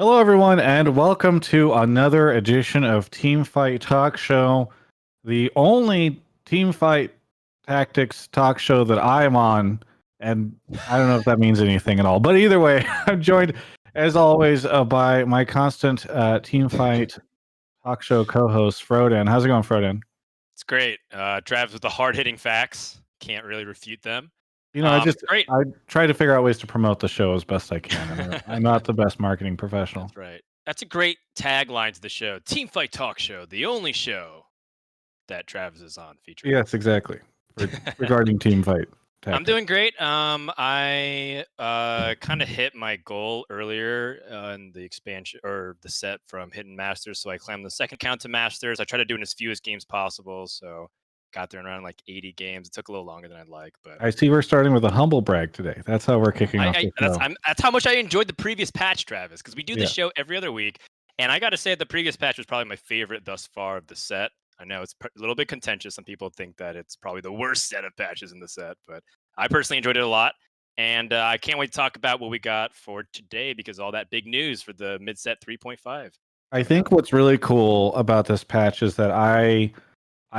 Hello, everyone, and welcome to another edition of Teamfight Talk Show, the only Teamfight Tactics talk show that I'm on. And I don't know if that means anything at all, but either way, I'm joined, as always, by my constant Teamfight Talk Show co-host, Frodan. How's it going, Frodan? It's great. Travis with the hard-hitting facts. Can't really refute them. Great. I try to figure out ways to promote the show as best I can. I'm not the best marketing professional. That's right. That's a great tagline to the show. Teamfight Talk Show, the only show that Travis is on featuring. Yes, exactly. Regarding Teamfight Tactics. I'm doing great. I kind of hit my goal earlier in the expansion or the set from hitting Masters, so I claimed the second count to Masters. I tried to do it in as few games possible, so got there in around like 80 games. It took a little longer than I'd like, but I see we're starting with a humble brag today. That's how we're kicking off the show. That's how much I enjoyed the previous patch, Travis, because we do this show every other week, and I got to say the previous patch was probably my favorite thus far of the set. I know it's a little bit contentious. Some people think that it's probably the worst set of patches in the set, but I personally enjoyed it a lot, and I can't wait to talk about what we got for today because all that big news for the mid-set 3.5. I think what's really cool about this patch is that I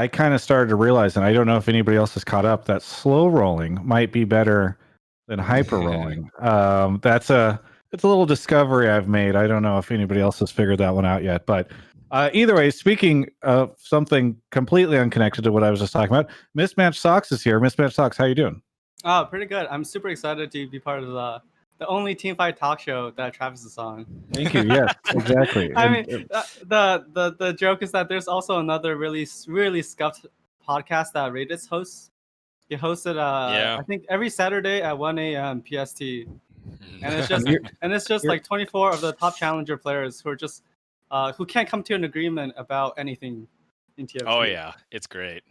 kind of started to realize, and I don't know if anybody else has caught up, that slow rolling might be better than hyper rolling. It's a little discovery I've made. I don't know if anybody else has figured that one out yet, but either way, speaking of something completely unconnected to what I was just talking about, Mismatchedsocksss is here. Mismatchedsocksss, how you doing? Oh, pretty good. I'm super excited to be part of the only Teamfight talk show that Travis is on. Thank you. Yes, exactly. I mean, the joke is that there's also another really scuffed podcast that Raditz hosts. He hosted I think every Saturday at 1 a.m. PST, and it's just like 24 of the top challenger players who are just who can't come to an agreement about anything in TFT. Oh yeah, it's great.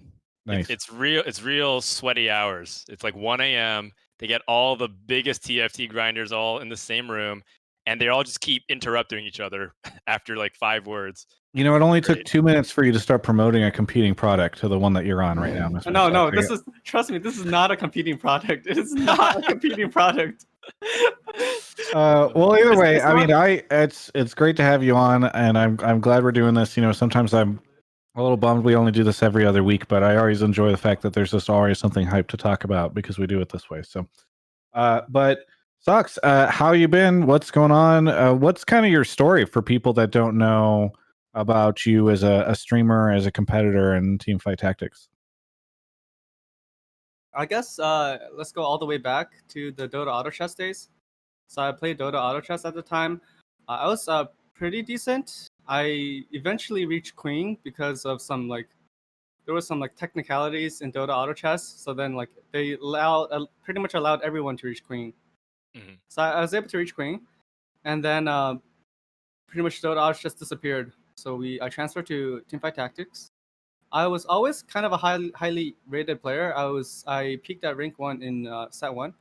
Nice. It's real sweaty hours. It's like 1 a.m. They get all the biggest TFT grinders all in the same room, and they all just keep interrupting each other after like 5 words. You know, it only took 2 minutes for you to start promoting a competing product to the one that you're on right now. No, trust me, this is not a competing product. It is not a competing product. Well, either way, I mean, it's great to have you on, and I'm glad we're doing this. You know, sometimes I'm a little bummed we only do this every other week, but I always enjoy the fact that there's just always something hype to talk about because we do it this way. So, but Socks, how you been? What's going on? What's kind of your story for people that don't know about you as a streamer, as a competitor in Teamfight Tactics? I guess let's go all the way back to the Dota Auto Chess days. So I played Dota Auto Chess at the time. I was pretty decent. I eventually reached Queen because of there was some technicalities in Dota Auto Chess. So then they pretty much allowed everyone to reach Queen. Mm-hmm. So I was able to reach Queen, and then pretty much Dota Auto Chess disappeared. So I transferred to Teamfight Tactics. I was always kind of a highly rated player. I peaked at rank 1 in set 1.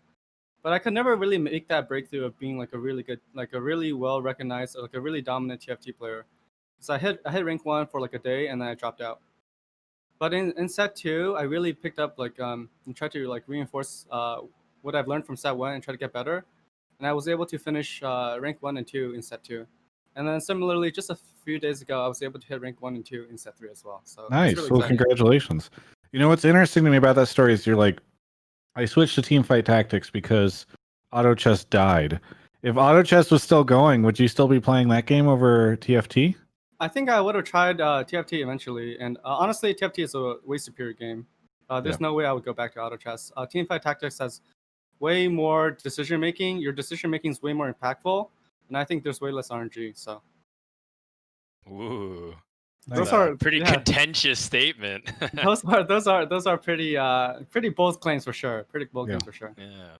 But I could never really make that breakthrough of being a really good, a really well recognized, a really dominant TFT player. So I hit rank 1 for a day, and then I dropped out. But in set 2, I really picked up and tried to reinforce what I've learned from set 1 and try to get better. And I was able to finish rank 1 and 2 in set 2. And then similarly, just a few days ago, I was able to hit rank 1 and 2 in set 3 as well. So nice. Really well, congratulations. You know what's interesting to me about that story is I switched to Teamfight Tactics because Auto Chess died. If Auto Chess was still going, would you still be playing that game over TFT? I think I would have tried TFT eventually. And honestly, TFT is a way superior game. There's no way I would go back to Auto Chess. Teamfight Tactics has way more decision-making. Your decision-making is way more impactful. And I think there's way less RNG. So. Ooh. Those are pretty contentious statement. those are pretty bold claims for sure. Pretty bold claims for sure. Yeah.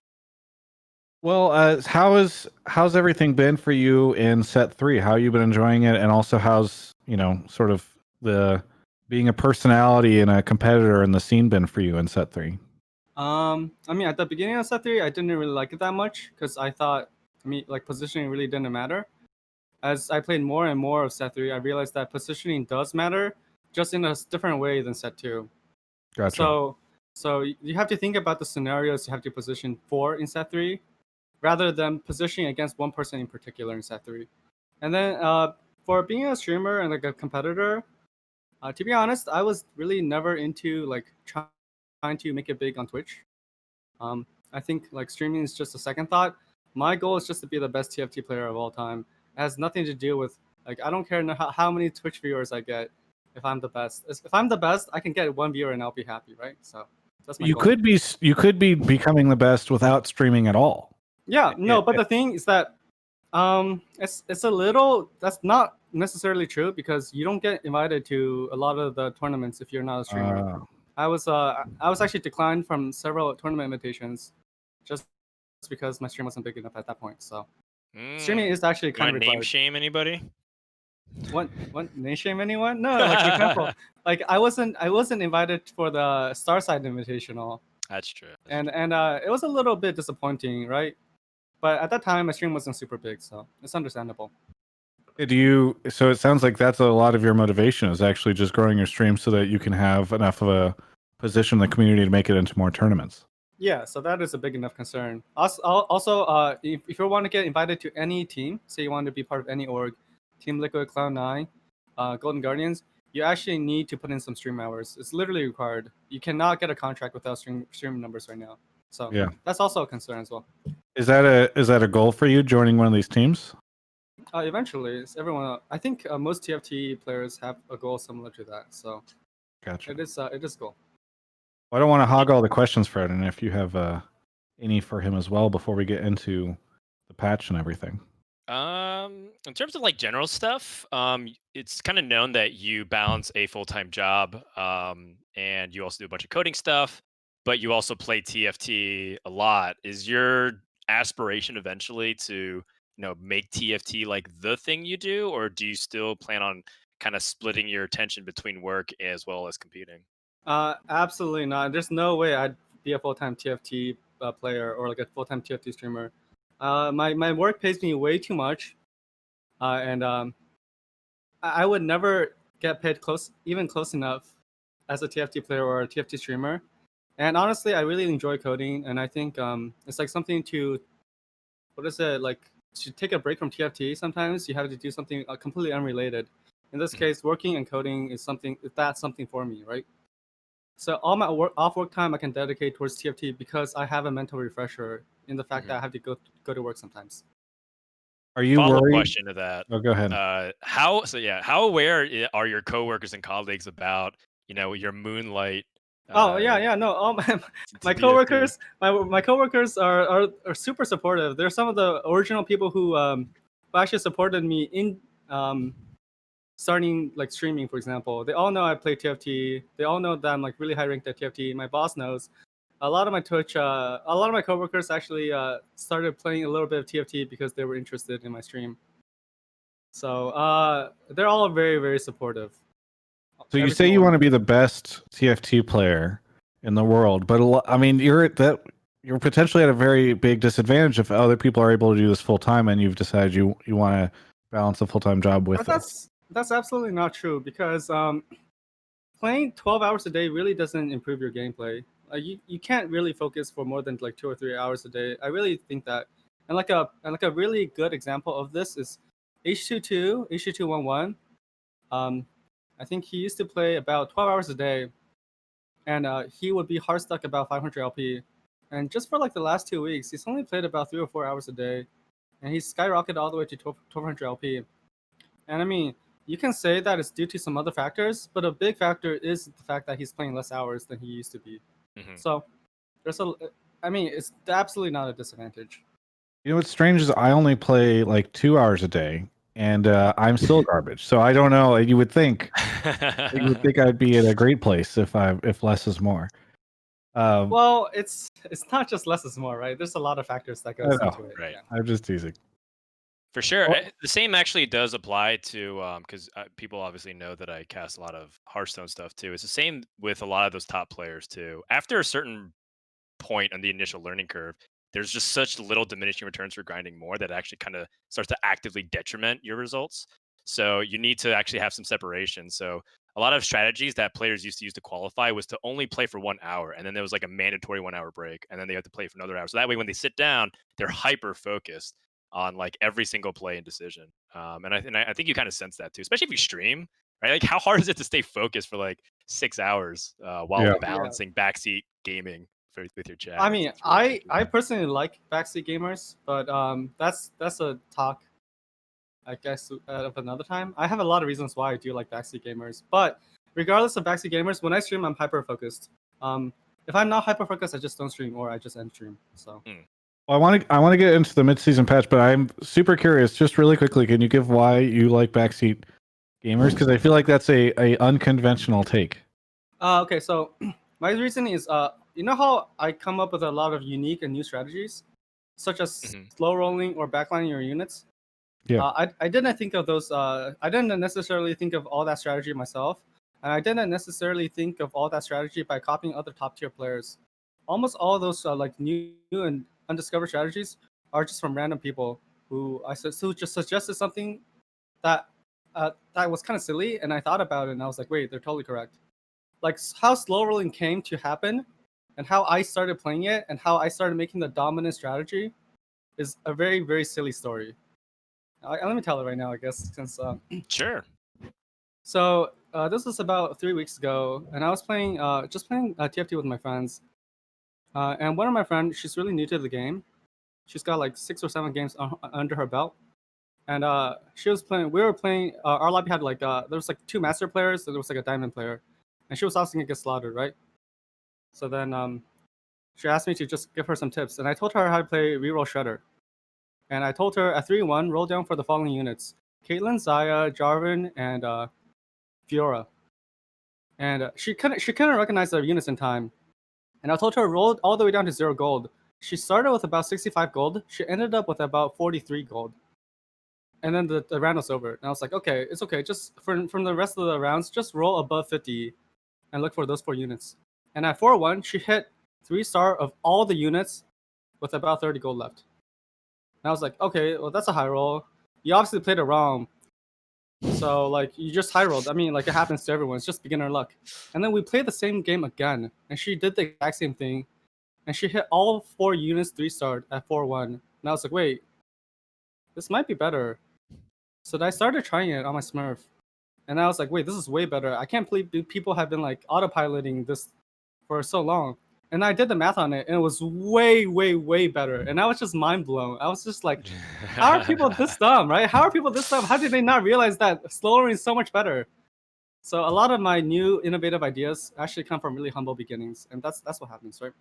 Well, how's everything been for you in set 3? How you been enjoying it, and also how's sort of the being a personality and a competitor in the scene been for you in set 3? I mean, at the beginning of set 3, I didn't really like it that much because I thought, positioning really didn't matter. As I played more and more of set 3, I realized that positioning does matter, just in a different way than set 2. Gotcha. So you have to think about the scenarios you have to position for in set 3, rather than positioning against one person in particular in set 3. And then for being a streamer and like a competitor, to be honest, I was really never into like trying to make it big on Twitch. I think like streaming is just a second thought. My goal is just to be the best TFT player of all time. It has nothing to do with like I don't care how many Twitch viewers I get. If I'm the best, if I'm the best, I can get one viewer and I'll be happy, right? So that's my goal. You could be becoming the best without streaming at all. Yeah, no, but the thing is that it's a little that's not necessarily true because you don't get invited to a lot of the tournaments if you're not a streamer. I was actually declined from several tournament invitations just because my stream wasn't big enough at that point. So streaming is actually kind of required. Name shame anybody? What name shame anyone? No, like for example, like I wasn't invited for the Starside Invitational. That's true. And it was a little bit disappointing, right? But at that time, my stream wasn't super big, so it's understandable. So it sounds like that's a lot of your motivation is actually just growing your stream so that you can have enough of a position in the community to make it into more tournaments. Yeah, so that is a big enough concern. Also, if you want to get invited to any team, say you want to be part of any org, Team Liquid, Cloud9, Golden Guardians, you actually need to put in some stream hours. It's literally required. You cannot get a contract without stream numbers right now. So yeah, that's also a concern as well. Is that a goal for you joining one of these teams? Eventually, it's everyone. I think most TFT players have a goal similar to that. So, gotcha. It is goal. Well, I don't want to hog all the questions, Fred, and if you have any for him as well before we get into the patch and everything. In terms of like general stuff, it's kind of known that you balance a full-time job, and you also do a bunch of coding stuff, but you also play TFT a lot. Is your aspiration eventually to, make TFT like the thing you do, or do you still plan on kind of splitting your attention between work as well as competing? Absolutely not. There's no way I'd be a full-time TFT player or like a full-time TFT streamer. My work pays me way too much, and I would never get paid close enough as a TFT player or a TFT streamer. And honestly, I really enjoy coding, and I think it's like something to, what is it, like to take a break from TFT. Sometimes you have to do something completely unrelated. In this case, working and coding is something for me, right? So all my off work time I can dedicate towards TFT because I have a mental refresher in the fact that I have to go to work sometimes. Are you Follow-up worried? question to that. Oh, go ahead. How aware are your coworkers and colleagues about, your moonlight? No, all my coworkers, my coworkers are super supportive. They're some of the original people who actually supported me in starting like streaming, for example. They all know I play TFT. They all know that I'm like really high ranked at TFT. My boss knows. A lot of my coworkers actually started playing a little bit of TFT because they were interested in my stream. So they're all very, very supportive. So you say you want to be the best TFT player in the world, but I mean, you're potentially at a very big disadvantage if other people are able to do this full time, and you've decided you want to balance a full time job with this. That's absolutely not true because playing 12 hours a day really doesn't improve your gameplay. You can't really focus for more than like 2 or 3 hours a day. I really think that, and like a really good example of this is H2211. I think he used to play about 12 hours a day, and he would be hard stuck about 500 LP. And just for like the last 2 weeks, he's only played about 3 or 4 hours a day, and he's skyrocketed all the way to 1200 LP. And I mean, you can say that it's due to some other factors, but a big factor is the fact that he's playing less hours than he used to be. Mm-hmm. So it's absolutely not a disadvantage. You know what's strange is I only play like 2 hours a day, and I'm still garbage. So I don't know. You would think I'd be in a great place if less is more. Well, it's not just less is more, right? There's a lot of factors that goes into it. Right. Yeah. I'm just teasing. For sure. The same actually does apply to, because people obviously know that I cast a lot of Hearthstone stuff too. It's the same with a lot of those top players too. After a certain point on the initial learning curve, there's just such little diminishing returns for grinding more that actually kind of starts to actively detriment your results. So you need to actually have some separation. So a lot of strategies that players used to use to qualify was to only play for 1 hour, and then there was like a mandatory 1 hour break, and then they have to play for another hour. So that way, when they sit down, they're hyper focused. on like every single play and decision. And I think you kind of sense that too, especially if you stream, right? Like how hard is it to stay focused for like 6 hours while Yeah. balancing backseat gaming with your chat? I mean, It's really tricky. I personally like backseat gamers, but that's a talk, I guess, of another time. I have a lot of reasons why I do like backseat gamers, but regardless of backseat gamers, when I stream, I'm hyper focused. If I'm not hyper focused, I just don't stream or I just end stream. So. Well, I want to get into the mid-season patch, but I'm super curious. Just really quickly, can you give why you like backseat gamers? Because I feel like that's a unconventional take. Okay, so my reason is, you know how I come up with a lot of unique and new strategies, such as slow rolling or backlining your units. Yeah. I didn't think of those. I didn't necessarily think of all that strategy myself, and I didn't necessarily think of all that strategy by copying other top tier players. Almost all those like new and undiscovered strategies are just from random people who just suggested something that that was kind of silly, and I thought about it, and I was like, wait, they're totally correct. Like how slow rolling came to happen, and how I started playing it, and how I started making the dominant strategy, is a very very silly story. Let me tell it right now, I guess, since Sure. So this was about 3 weeks ago, and I was playing just playing TFT with my friends. And one of my friends, she's really new to the game. She's got like 6 or 7 games under her belt, and she was playing. We were playing. Our lobby had like there was like 2 master players, and there was like a diamond player, and she was asking to get slaughtered, right? So then she asked me to just give her some tips, and I told her how to play reroll shredder. And I told her at 3-1, roll down for the following units: Caitlyn, Zaya, Jarvan, and Fiora. And she couldn't recognize the units in time. And I told her roll all the way down to 0 gold. She started with about 65 gold. She ended up with about 43 gold. And then the round was over. And I was like, okay, it's okay. Just from the rest of the rounds, just roll above 50 and look for those 4 units. And at 4-1, she hit 3-star of all the units with about 30 gold left. And I was like, okay, well, that's a high roll. You obviously played it wrong. So, like, you just high rolled. I mean, like, it happens to everyone. It's just beginner luck. And then we played the same game again. And she did the exact same thing. And she hit all 4 units 3-starred at 4-1. And I was like, wait, this might be better. So I started trying it on my Smurf. And I was like, wait, this is way better. I can't believe people have been, like, autopiloting this for so long. And I did the math on it, and it was way, way, way better. And I was just mind blown. I was just like, how are people this dumb, right? How are people this dumb? How did they not realize that slow rolling is so much better? So a lot of my new innovative ideas actually come from really humble beginnings, and that's what happens, right?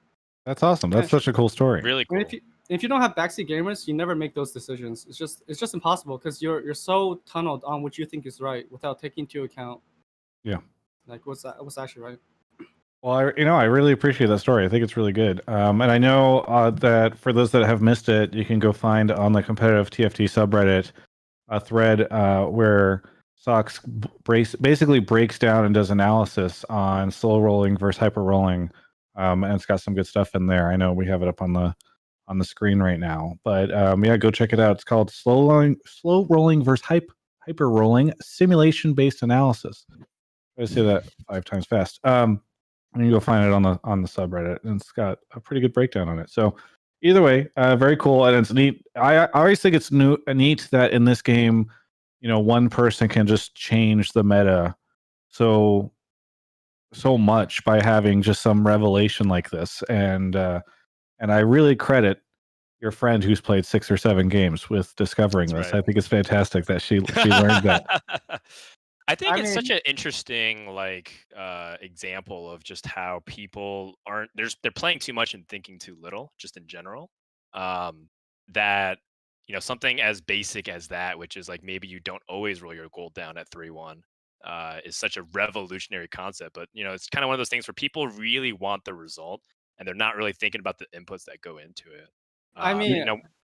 That's awesome. That's such a cool story. Really cool. And if you don't have backseat gamers, you never make those decisions. It's just impossible because you're so tunneled on what you think is right without taking into account, like what's actually right. Well, I really appreciate that story. I think it's really good. And I know that for those that have missed it, you can go find on the competitive TFT subreddit a thread where Socks basically breaks down and does analysis on slow rolling versus hyper rolling, and it's got some good stuff in there. I know we have it up on the screen right now, but yeah, go check it out. It's called slow rolling versus hyper rolling simulation based analysis. I say that 5 times fast. And you go find it on the subreddit, and it's got a pretty good breakdown on it. So either way, very cool, and it's neat. I always think it's neat that in this game, one person can just change the meta so much by having just some revelation like this. And I really credit your friend who's played 6 or 7 games with discovering That's this. right. I think it's fantastic that she learned that. I think it's mean, such an interesting example of just how people they're playing too much and thinking too little, just in general. That something as basic as that, which is like maybe you don't always roll your gold down at 3-1, is such a revolutionary concept. But it's kind of one of those things where people really want the result and they're not really thinking about the inputs that go into it. I mean,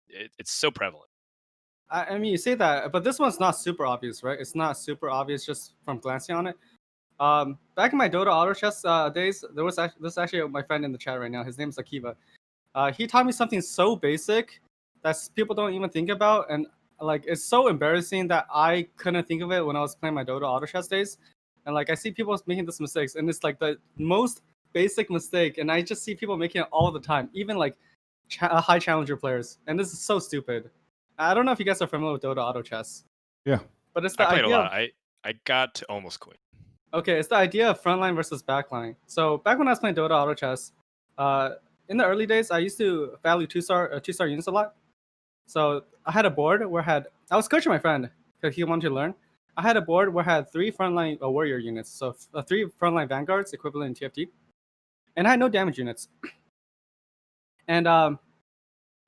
it's so prevalent. I mean, you say that, but this one's not super obvious, right? It's not super obvious just from glancing on it. Back in my Dota Auto Chess days, this is actually my friend in the chat right now. His name is Akiva. He taught me something so basic that people don't even think about, and like it's so embarrassing that I couldn't think of it when I was playing my Dota Auto Chess days. And like I see people making this mistakes, and it's like the most basic mistake, and I just see people making it all the time, even like high challenger players, and this is so stupid. I don't know if you guys are familiar with Dota Auto Chess. Yeah. But it's the I played idea a lot. I got to almost quit. Okay, it's the idea of frontline versus backline. So back when I was playing Dota Auto Chess, in the early days, I used to value two-star units a lot. So I had a board where I was coaching my friend because he wanted to learn. I had a board where I had 3 frontline warrior units, so 3 frontline vanguards equivalent in TFT, and I had no damage units. And I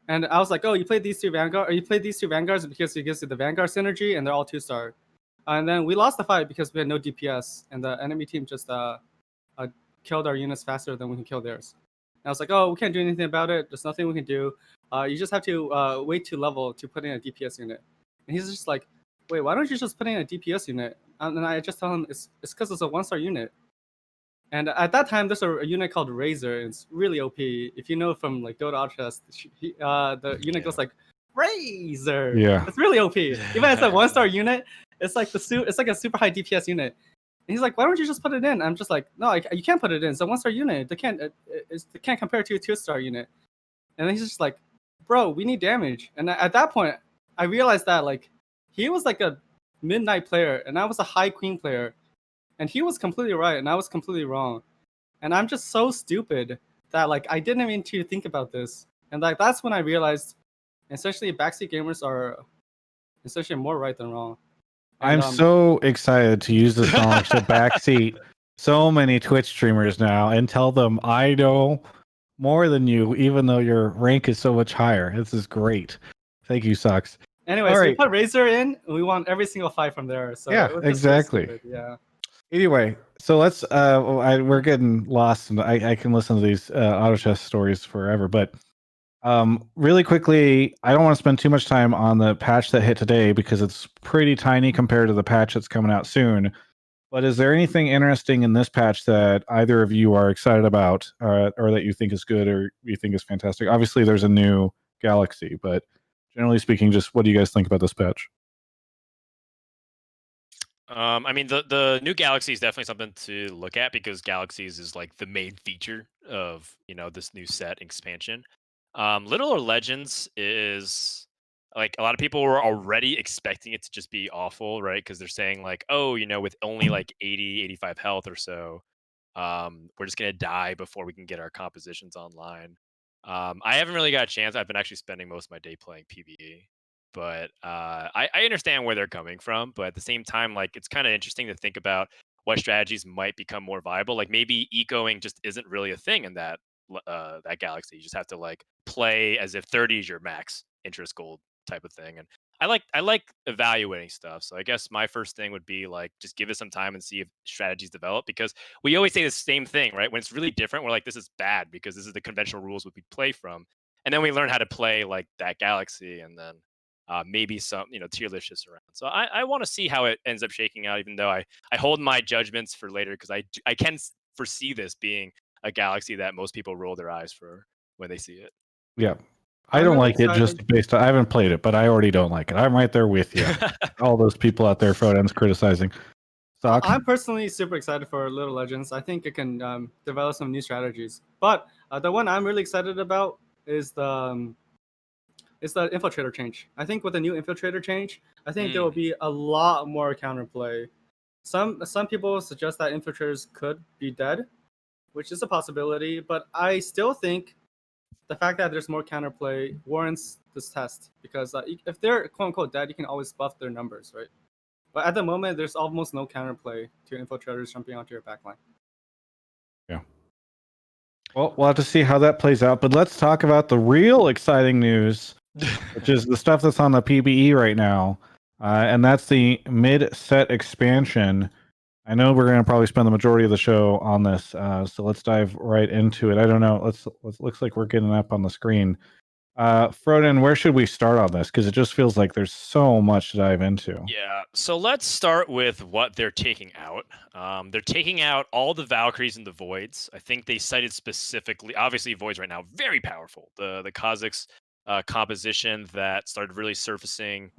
was like, oh, you played these 2 vanguards because it gives you the vanguard synergy, and they're all 2-star. And then we lost the fight because we had no DPS, and the enemy team just killed our units faster than we can kill theirs. And I was like, oh, we can't do anything about it. There's nothing we can do. You just have to wait to level to put in a DPS unit. And he's just like, wait, why don't you just put in a DPS unit? And I just tell him it's because it's a 1-star unit. And at that time, there's a unit called Razor. And it's really OP. If you know from like Dota Ultra, the unit goes like Razor. Yeah. It's really OP. Even as a 1-star unit, it's like it's like a super high DPS unit. And he's like, why don't you just put it in? I'm just like, no, you can't put it in. It's a 1-star unit. They can't compare to a 2-star unit. And then he's just like, bro, we need damage. And at that point, I realized that like he was like a midnight player, and I was a high queen player, and he was completely right, and I was completely wrong. And I'm just so stupid that like I didn't mean to think about this. And like that's when I realized, essentially, backseat gamers are essentially more right than wrong. I'm so excited to use this knowledge to backseat so many Twitch streamers now and tell them I know more than you, even though your rank is so much higher. This is great. Thank you, Socks. Anyways, we put Razor in, and we won every single fight from there. So yeah, exactly. Yeah. Anyway, so let's. We're getting lost, and I can listen to these auto chess stories forever, but. Really quickly, I don't want to spend too much time on the patch that hit today because it's pretty tiny compared to the patch that's coming out soon. But is there anything interesting in this patch that either of you are excited about, or that you think is good, or you think is fantastic? Obviously, there's a new galaxy, but generally speaking, just what do you guys think about this patch? I mean, the new galaxy is definitely something to look at because galaxies is like the main feature of this new set expansion. Little or Legends is like a lot of people were already expecting it to just be awful, right? Because they're saying like, oh, with only like 80, 85 health or so, we're just gonna die before we can get our compositions online. I haven't really got a chance. I've been actually spending most of my day playing PvE, but I understand where they're coming from. But at the same time, like it's kind of interesting to think about what strategies might become more viable. Like maybe ecoing just isn't really a thing in that galaxy. You just have to like play as if 30 is your max interest gold type of thing. And I like evaluating stuff. So I guess my first thing would be like just give it some time and see if strategies develop because we always say the same thing, right? When it's really different, we're like, this is bad because this is the conventional rules we play from. And then we learn how to play like that galaxy and then maybe some tier list shifts around. So I want to see how it ends up shaking out, even though I hold my judgments for later because I can foresee this being a galaxy that most people roll their eyes for when they see it. Yeah. I don't like it just based on, I haven't played it, but I already don't like it. I'm right there with you. All those people out there, Frodan's criticizing. Socks? I'm personally super excited for Little Legends. I think it can develop some new strategies. But the one I'm really excited about is the infiltrator change. I think with the new infiltrator change, I think there will be a lot more counterplay. Some people suggest that infiltrators could be dead, which is a possibility, but I still think the fact that there's more counterplay warrants this test because if they're quote unquote dead, you can always buff their numbers, right? But at the moment, there's almost no counterplay to infiltrators jumping onto your backline. Yeah. Well, we'll have to see how that plays out, but let's talk about the real exciting news, which is the stuff that's on the PBE right now, and that's the mid-set expansion. I know we're going to probably spend the majority of the show on this, so let's dive right into it. I don't know. Let's looks like we're getting up on the screen. Frodan, where should we start on this? Because it just feels like there's so much to dive into. Yeah, so let's start with what they're taking out. They're taking out all the Valkyries and the Voids. I think they cited specifically, obviously Voids right now, very powerful. The Kha'Zix composition that started really surfacing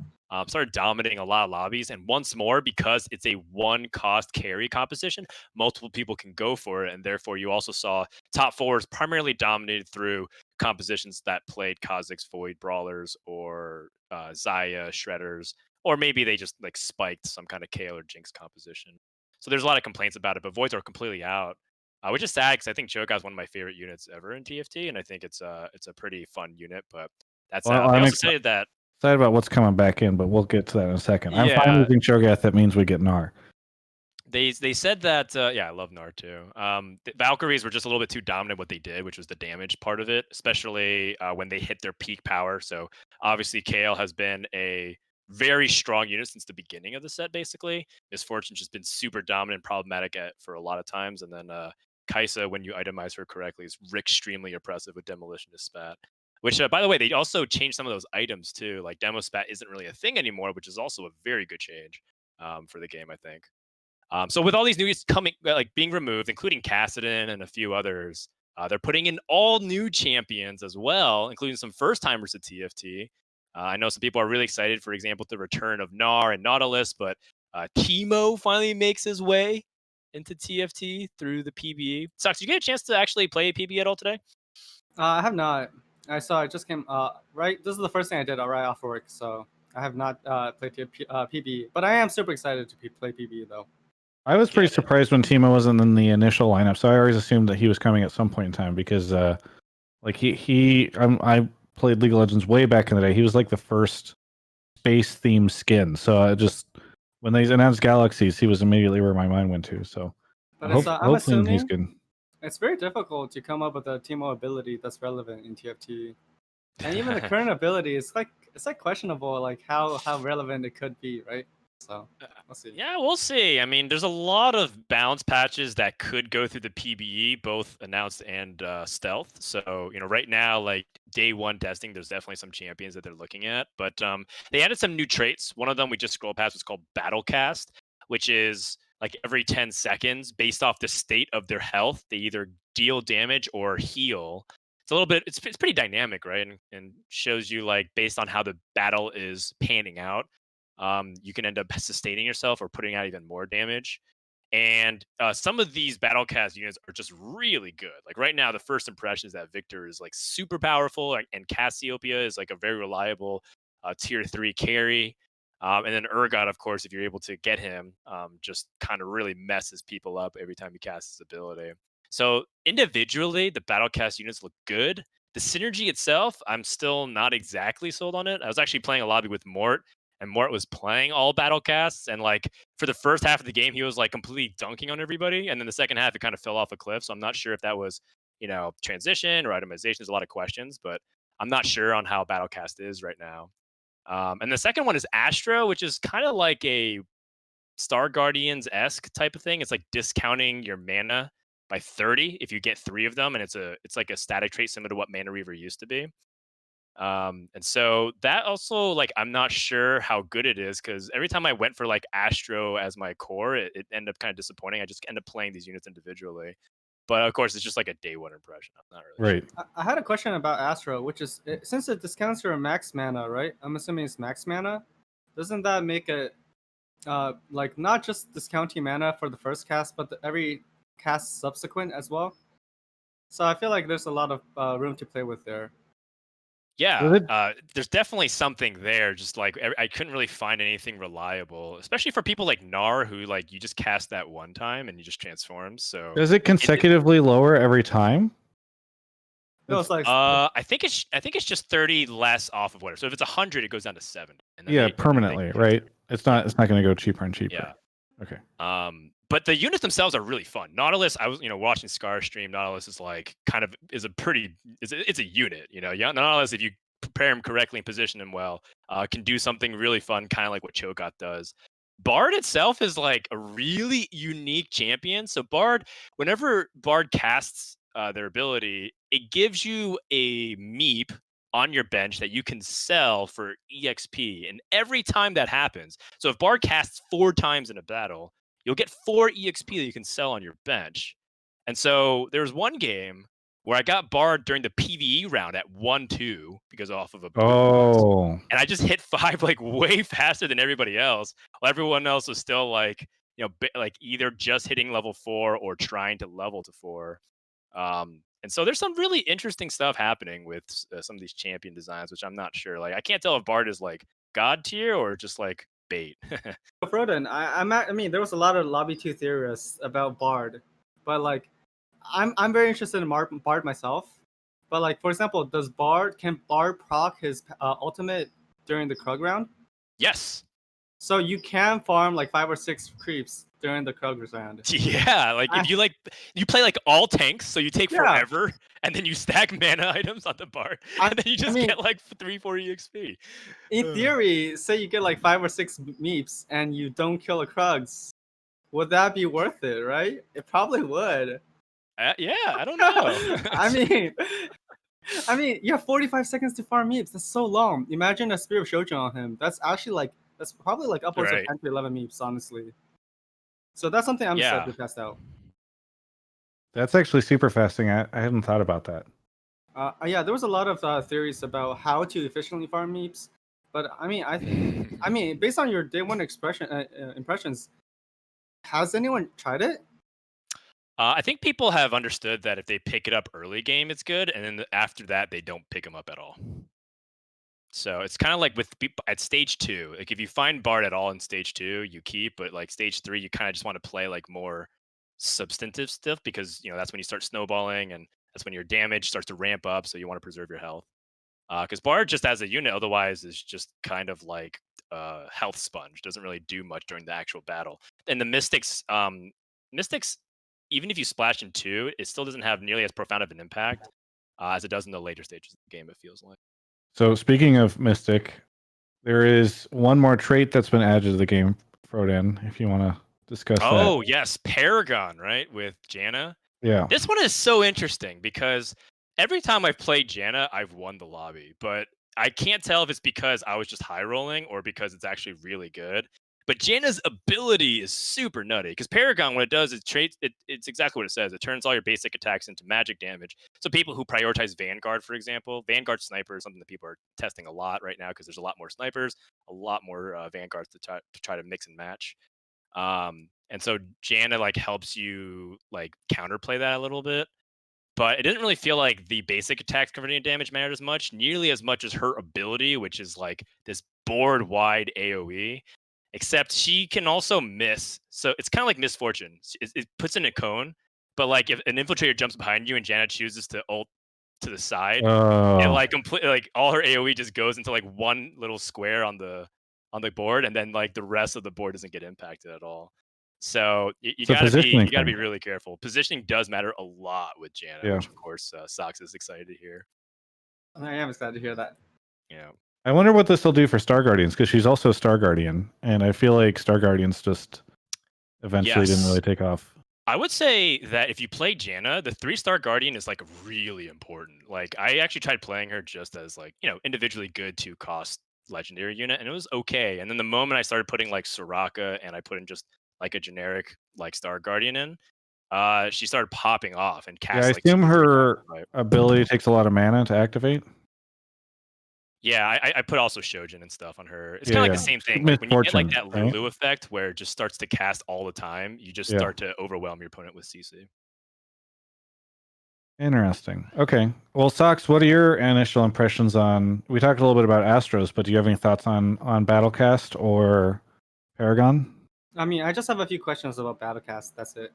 started dominating a lot of lobbies. And once more, because it's a one cost carry composition, multiple people can go for it. And therefore, you also saw top fours primarily dominated through compositions that played Kha'Zix Void Brawlers or Xayah Shredders, or maybe they just like spiked some kind of Kayle or Jinx composition. So there's a lot of complaints about it, but Voids are completely out, which is sad because I think Cho'Gath is one of my favorite units ever in TFT, and I think it's a pretty fun unit. But that's Well, they I'm also said that. excited about what's coming back in, but we'll get to that in a second. I'm fine Yeah, using Cho'Gath. That means we get Gnar. they said that yeah, I love Gnar too. The Valkyries were just a little bit too dominant what they did, which was the damage part of it, especially when they hit their peak power. So obviously Kayle has been a very strong unit since the beginning of the set. Basically, Misfortune's just been super dominant, problematic for a lot of times, and then Kai'Sa, when you itemize her correctly, is extremely oppressive with Demolition to Spat. Which, by the way, they also changed some of those items too. Like Demo Spat isn't really a thing anymore, which is also a very good change for the game, I think. So with all these news coming, like being removed, including Kassadin and a few others, they're putting in all new champions as well, including some first timers to TFT. I know some people are really excited, for example, the return of Gnar and Nautilus, but Teemo finally makes his way into TFT through the PBE. Sucks. You get a chance to actually play PBE at all today? I have not. I just came. Right. This is the first thing I did right off work, so I have not played PBE. But I am super excited to play PBE though. I was pretty surprised when Teemo wasn't in the initial lineup, so I always assumed that he was coming at some point in time because, like I played League of Legends way back in the day. He was like the first space themed skin. So I just when they announced Galaxies, he was immediately where my mind went to. So But hopefully I'm assuming he's good. It's very difficult to come up with a Teemo ability that's relevant in TFT, and even the current ability is like questionable, like how relevant it could be, right? So we'll see. Yeah, we'll see. I mean, there's a lot of balance patches that could go through the PBE, both announced and stealth. So, right now, like day one testing, there's definitely some champions that they're looking at. But they added some new traits. One of them we just scrolled past was called Battlecast, which is like every 10 seconds, based off the state of their health, they either deal damage or heal. It's a little bit, it's pretty dynamic, right? And shows you like based on how the battle is panning out. You can end up sustaining yourself or putting out even more damage. And some of these Battlecast units are just really good. Like right now, the first impression is that Victor is like super powerful, and Cassiopeia is like a very reliable tier 3 carry. And then Urgot, of course, if you're able to get him, just kind of really messes people up every time he casts his ability. So individually, the Battlecast units look good. The synergy itself, I'm still not exactly sold on it. I was actually playing a lobby with Mort, and Mort was playing all Battlecasts, and like for the first half of the game, he was like completely dunking on everybody, and then the second half, it kind of fell off a cliff. So I'm not sure if that was, transition or itemization. There's a lot of questions, but I'm not sure on how Battlecast is right now. And the second one is Astro, which is kind of like a Star Guardians-esque type of thing. It's like discounting your mana by 30 if you get 3 of them, and it's like a static trait similar to what Mana Reaver used to be. And so that also, like, I'm not sure how good it is because every time I went for like Astro as my core, it ended up kind of disappointing. I just end up playing these units individually. But of course, it's just like a day one impression. I'm not really sure. I had a question about Astro, which is since it discounts your max mana, right? I'm assuming it's max mana. Doesn't that make it like not just discounting mana for the first cast, but every cast subsequent as well? So I feel like there's a lot of room to play with there. Yeah, there's definitely something there. Just like I couldn't really find anything reliable, especially for people like Gnar, who like you just cast that one time and you just transform. So Does it consecutively lower every time? No, it's like I think it's just 30 less off of whatever. So if it's 100, it goes down to 70. And then permanently, right? It's not going to go cheaper and cheaper. Yeah. Okay. But the units themselves are really fun. Nautilus, I was watching Scar stream. Nautilus is like it's a unit. Nautilus, if you prepare him correctly and position him well, can do something really fun, kind of like what Cho'Gath does. Bard itself is like a really unique champion. So Bard, whenever Bard casts their ability, it gives you a meep on your bench that you can sell for EXP. And every time that happens, so if Bard casts 4 times in a battle, you'll get 4 EXP that you can sell on your bench. And so there's one game where I got barred during the PvE round at 1-2 because off of a Oh, and I just hit 5 like way faster than everybody else. While everyone else was still like, you know, like either just hitting level 4 or trying to level to 4. And so there's some really interesting stuff happening with some of these champion designs, which I'm not sure. Like I can't tell if Bard is like god tier or just like bait. Frodan, I mean, there was a lot of lobby 2 theorists about Bard, but like, I'm very interested in Bard myself. But like, for example, can Bard proc his ultimate during the Krug round? Yes. So you can farm like 5 or 6 creeps during the Krug round. Yeah, like if you play like all tanks, so you take forever, and then you stack mana items on the bar, and then you just get like 3-4 EXP. In theory, say you get like 5 or 6 meeps and you don't kill a Krugs, would that be worth it? Right? It probably would. Yeah, I don't know. I mean, you have 45 seconds to farm meeps. That's so long. Imagine a Spear of Shojin on him. That's probably like upwards of 10 to 11 meeps, honestly. So that's something I'm excited to test out. That's actually super fascinating. I hadn't thought about that. Yeah, there was a lot of theories about how to efficiently farm meeps, but I mean, based on your day one impressions, has anyone tried it? I think people have understood that if they pick it up early game, it's good, and then after that, they don't pick them up at all. So it's kind of like with at stage 2. Like if you find Bard at all in stage 2, you keep, but like stage 3, you kind of just want to play like more substantive stuff because that's when you start snowballing and that's when your damage starts to ramp up. So you want to preserve your health. Because Bard just as a unit otherwise is just kind of like a health sponge. Doesn't really do much during the actual battle. And the Mystics, even if you splash in 2, it still doesn't have nearly as profound of an impact as it does in the later stages of the game, it feels like. So speaking of Mystic, there is one more trait that's been added to the game, Frodan, if you want to discuss that. Oh, yes, Paragon, right, with Janna. Yeah. This one is so interesting because every time I've played Janna, I've won the lobby, but I can't tell if it's because I was just high rolling or because it's actually really good. But Janna's ability is super nutty because Paragon, what it does is it's exactly what it says. It turns all your basic attacks into magic damage. So people who prioritize Vanguard, for example, Vanguard Sniper is something that people are testing a lot right now because there's a lot more snipers, a lot more Vanguards to try to mix and match. And so Janna like helps you like counterplay that a little bit. But it doesn't really feel like the basic attacks converting damage mattered as much, nearly as much as her ability, which is like this board-wide AoE. Except she can also miss. So it's kind of like Misfortune. It puts in a cone, but like if an infiltrator jumps behind you and Janna chooses to ult to the side, and like completely like all her AoE just goes into like one little square on the board, and then like the rest of the board doesn't get impacted at all. So you gotta be really careful. Positioning does matter a lot with Janna, which of course Socksss is excited to hear. I am excited to hear that. Yeah. I wonder what this will do for Star Guardians because she's also Star Guardian, and I feel like Star Guardians just eventually didn't really take off. I would say that if you play Janna, the 3-star Guardian is like really important. Like I actually tried playing her just as like individually good 2-cost legendary unit, and it was okay. And then the moment I started putting like Soraka and I put in just like a generic like Star Guardian in, she started popping off and cast. Yeah, I assume her ability takes a lot of mana to activate. Yeah, I put also Shojin and stuff on her. It's kind of like the same thing. Like when you get like that Lulu effect where it just starts to cast all the time, you just start to overwhelm your opponent with CC. Interesting. Okay. Well, Socks, what are your initial impressions on? We talked a little bit about Astros, but do you have any thoughts on Battlecast or Paragon? I mean, I just have a few questions about Battlecast. That's it.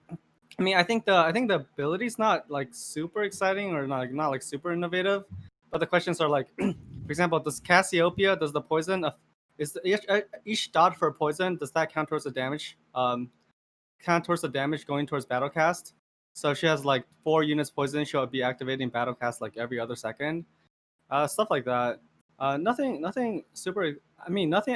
I mean, I think the ability's not like super exciting or not like super innovative, but the questions are like, for example, does Cassiopeia, does the poison each dot for poison, does that count towards the damage? Count towards the damage going towards Battlecast. So if she has like 4 units poison, she'll be activating Battlecast like every other second. Stuff like that. Nothing super. I mean, nothing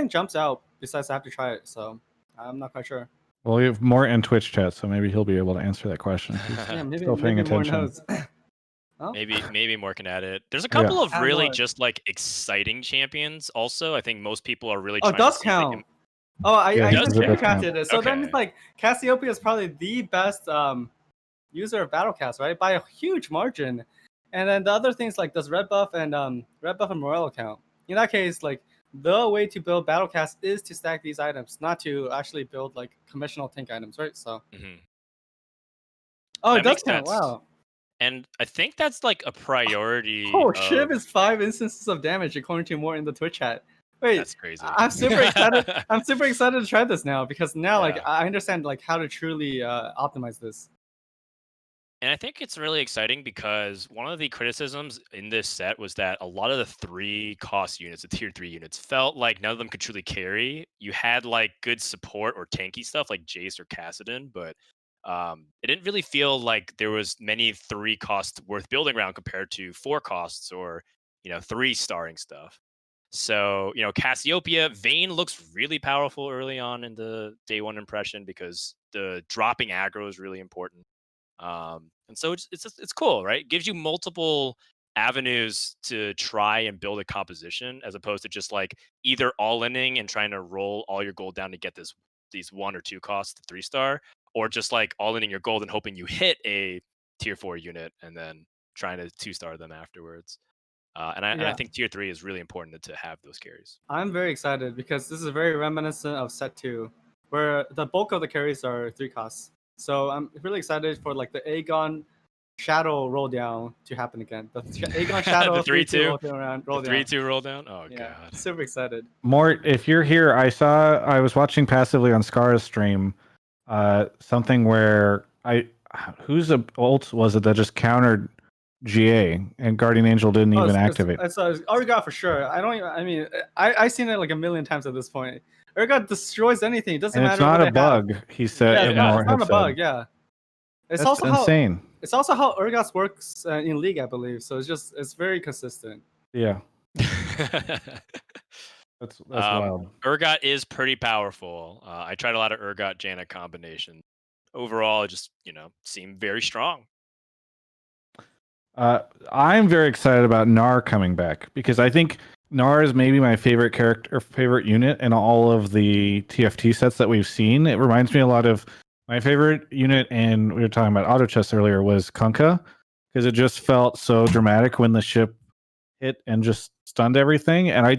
jumps out besides I have to try it. So I'm not quite sure. Well, we have more in Twitch chat, so maybe he'll be able to answer that question. Yeah, maybe, still paying attention. More knows. Oh? Maybe more can add it. There's a couple of really just like exciting champions. Also, I think most people are really. Oh, it does count. I even counted it. So that means like Cassiopeia is probably the best user of Battlecast, right? By a huge margin. And then the other things like does red buff and morale count? In that case, like the way to build Battlecast is to stack these items, not to actually build like conventional tank items, right? So oh, that it does makes count. sense. Wow. And I think that's like a priority. Oh, Shiv is 5 instances of damage according to more in the Twitch chat. Wait, that's crazy. I'm super excited. I'm super excited to try this now because now like I understand like how to truly optimize this. And I think it's really exciting because one of the criticisms in this set was that a lot of the 3 cost units, the tier 3 units, felt like none of them could truly carry. You had like good support or tanky stuff like Jace or Cassidon, but it didn't really feel like there was many 3 costs worth building around compared to 4 costs or 3 starring stuff. So Cassiopeia, Vayne looks really powerful early on in the day 1 impression because the dropping aggro is really important. And so it's cool, right? It gives you multiple avenues to try and build a composition as opposed to just like either all-inning and trying to roll all your gold down to get these 1 or 2 costs 3-star, or just like all-inning your gold and hoping you hit a tier 4 unit and then trying to 2-star them afterwards. And I think tier 3 is really important to have those carries. I'm very excited because this is very reminiscent of set 2, where the bulk of the carries are 3 costs. So I'm really excited for like the Aegon Shadow roll down to happen again. The Aegon Shadow the 3-2 roll down. 3-2 roll down. Oh yeah, god, super excited. Mort, if you're here, I was watching passively on Scar's stream, something where whose ult was it that just countered GA and Guardian Angel didn't even activate? It's Urgot for sure. I seen it like a million times at this point. Urgot destroys anything. It doesn't matter. It's not what a bug. He said. it's not a bug. Yeah. It's That's also insane. It's also how Urgot works in League, I believe. So it's very consistent. Yeah. That's wild. Urgot is pretty powerful. I tried a lot of Urgot Janna combinations. Overall, it just seemed very strong. I'm very excited about Gnar coming back because I think Gnar is maybe my favorite character or favorite unit in all of the TFT sets that we've seen. It reminds me a lot of my favorite unit, and we were talking about auto chess earlier, was Kunkka, because it just felt so dramatic when the ship hit and just stunned everything. And I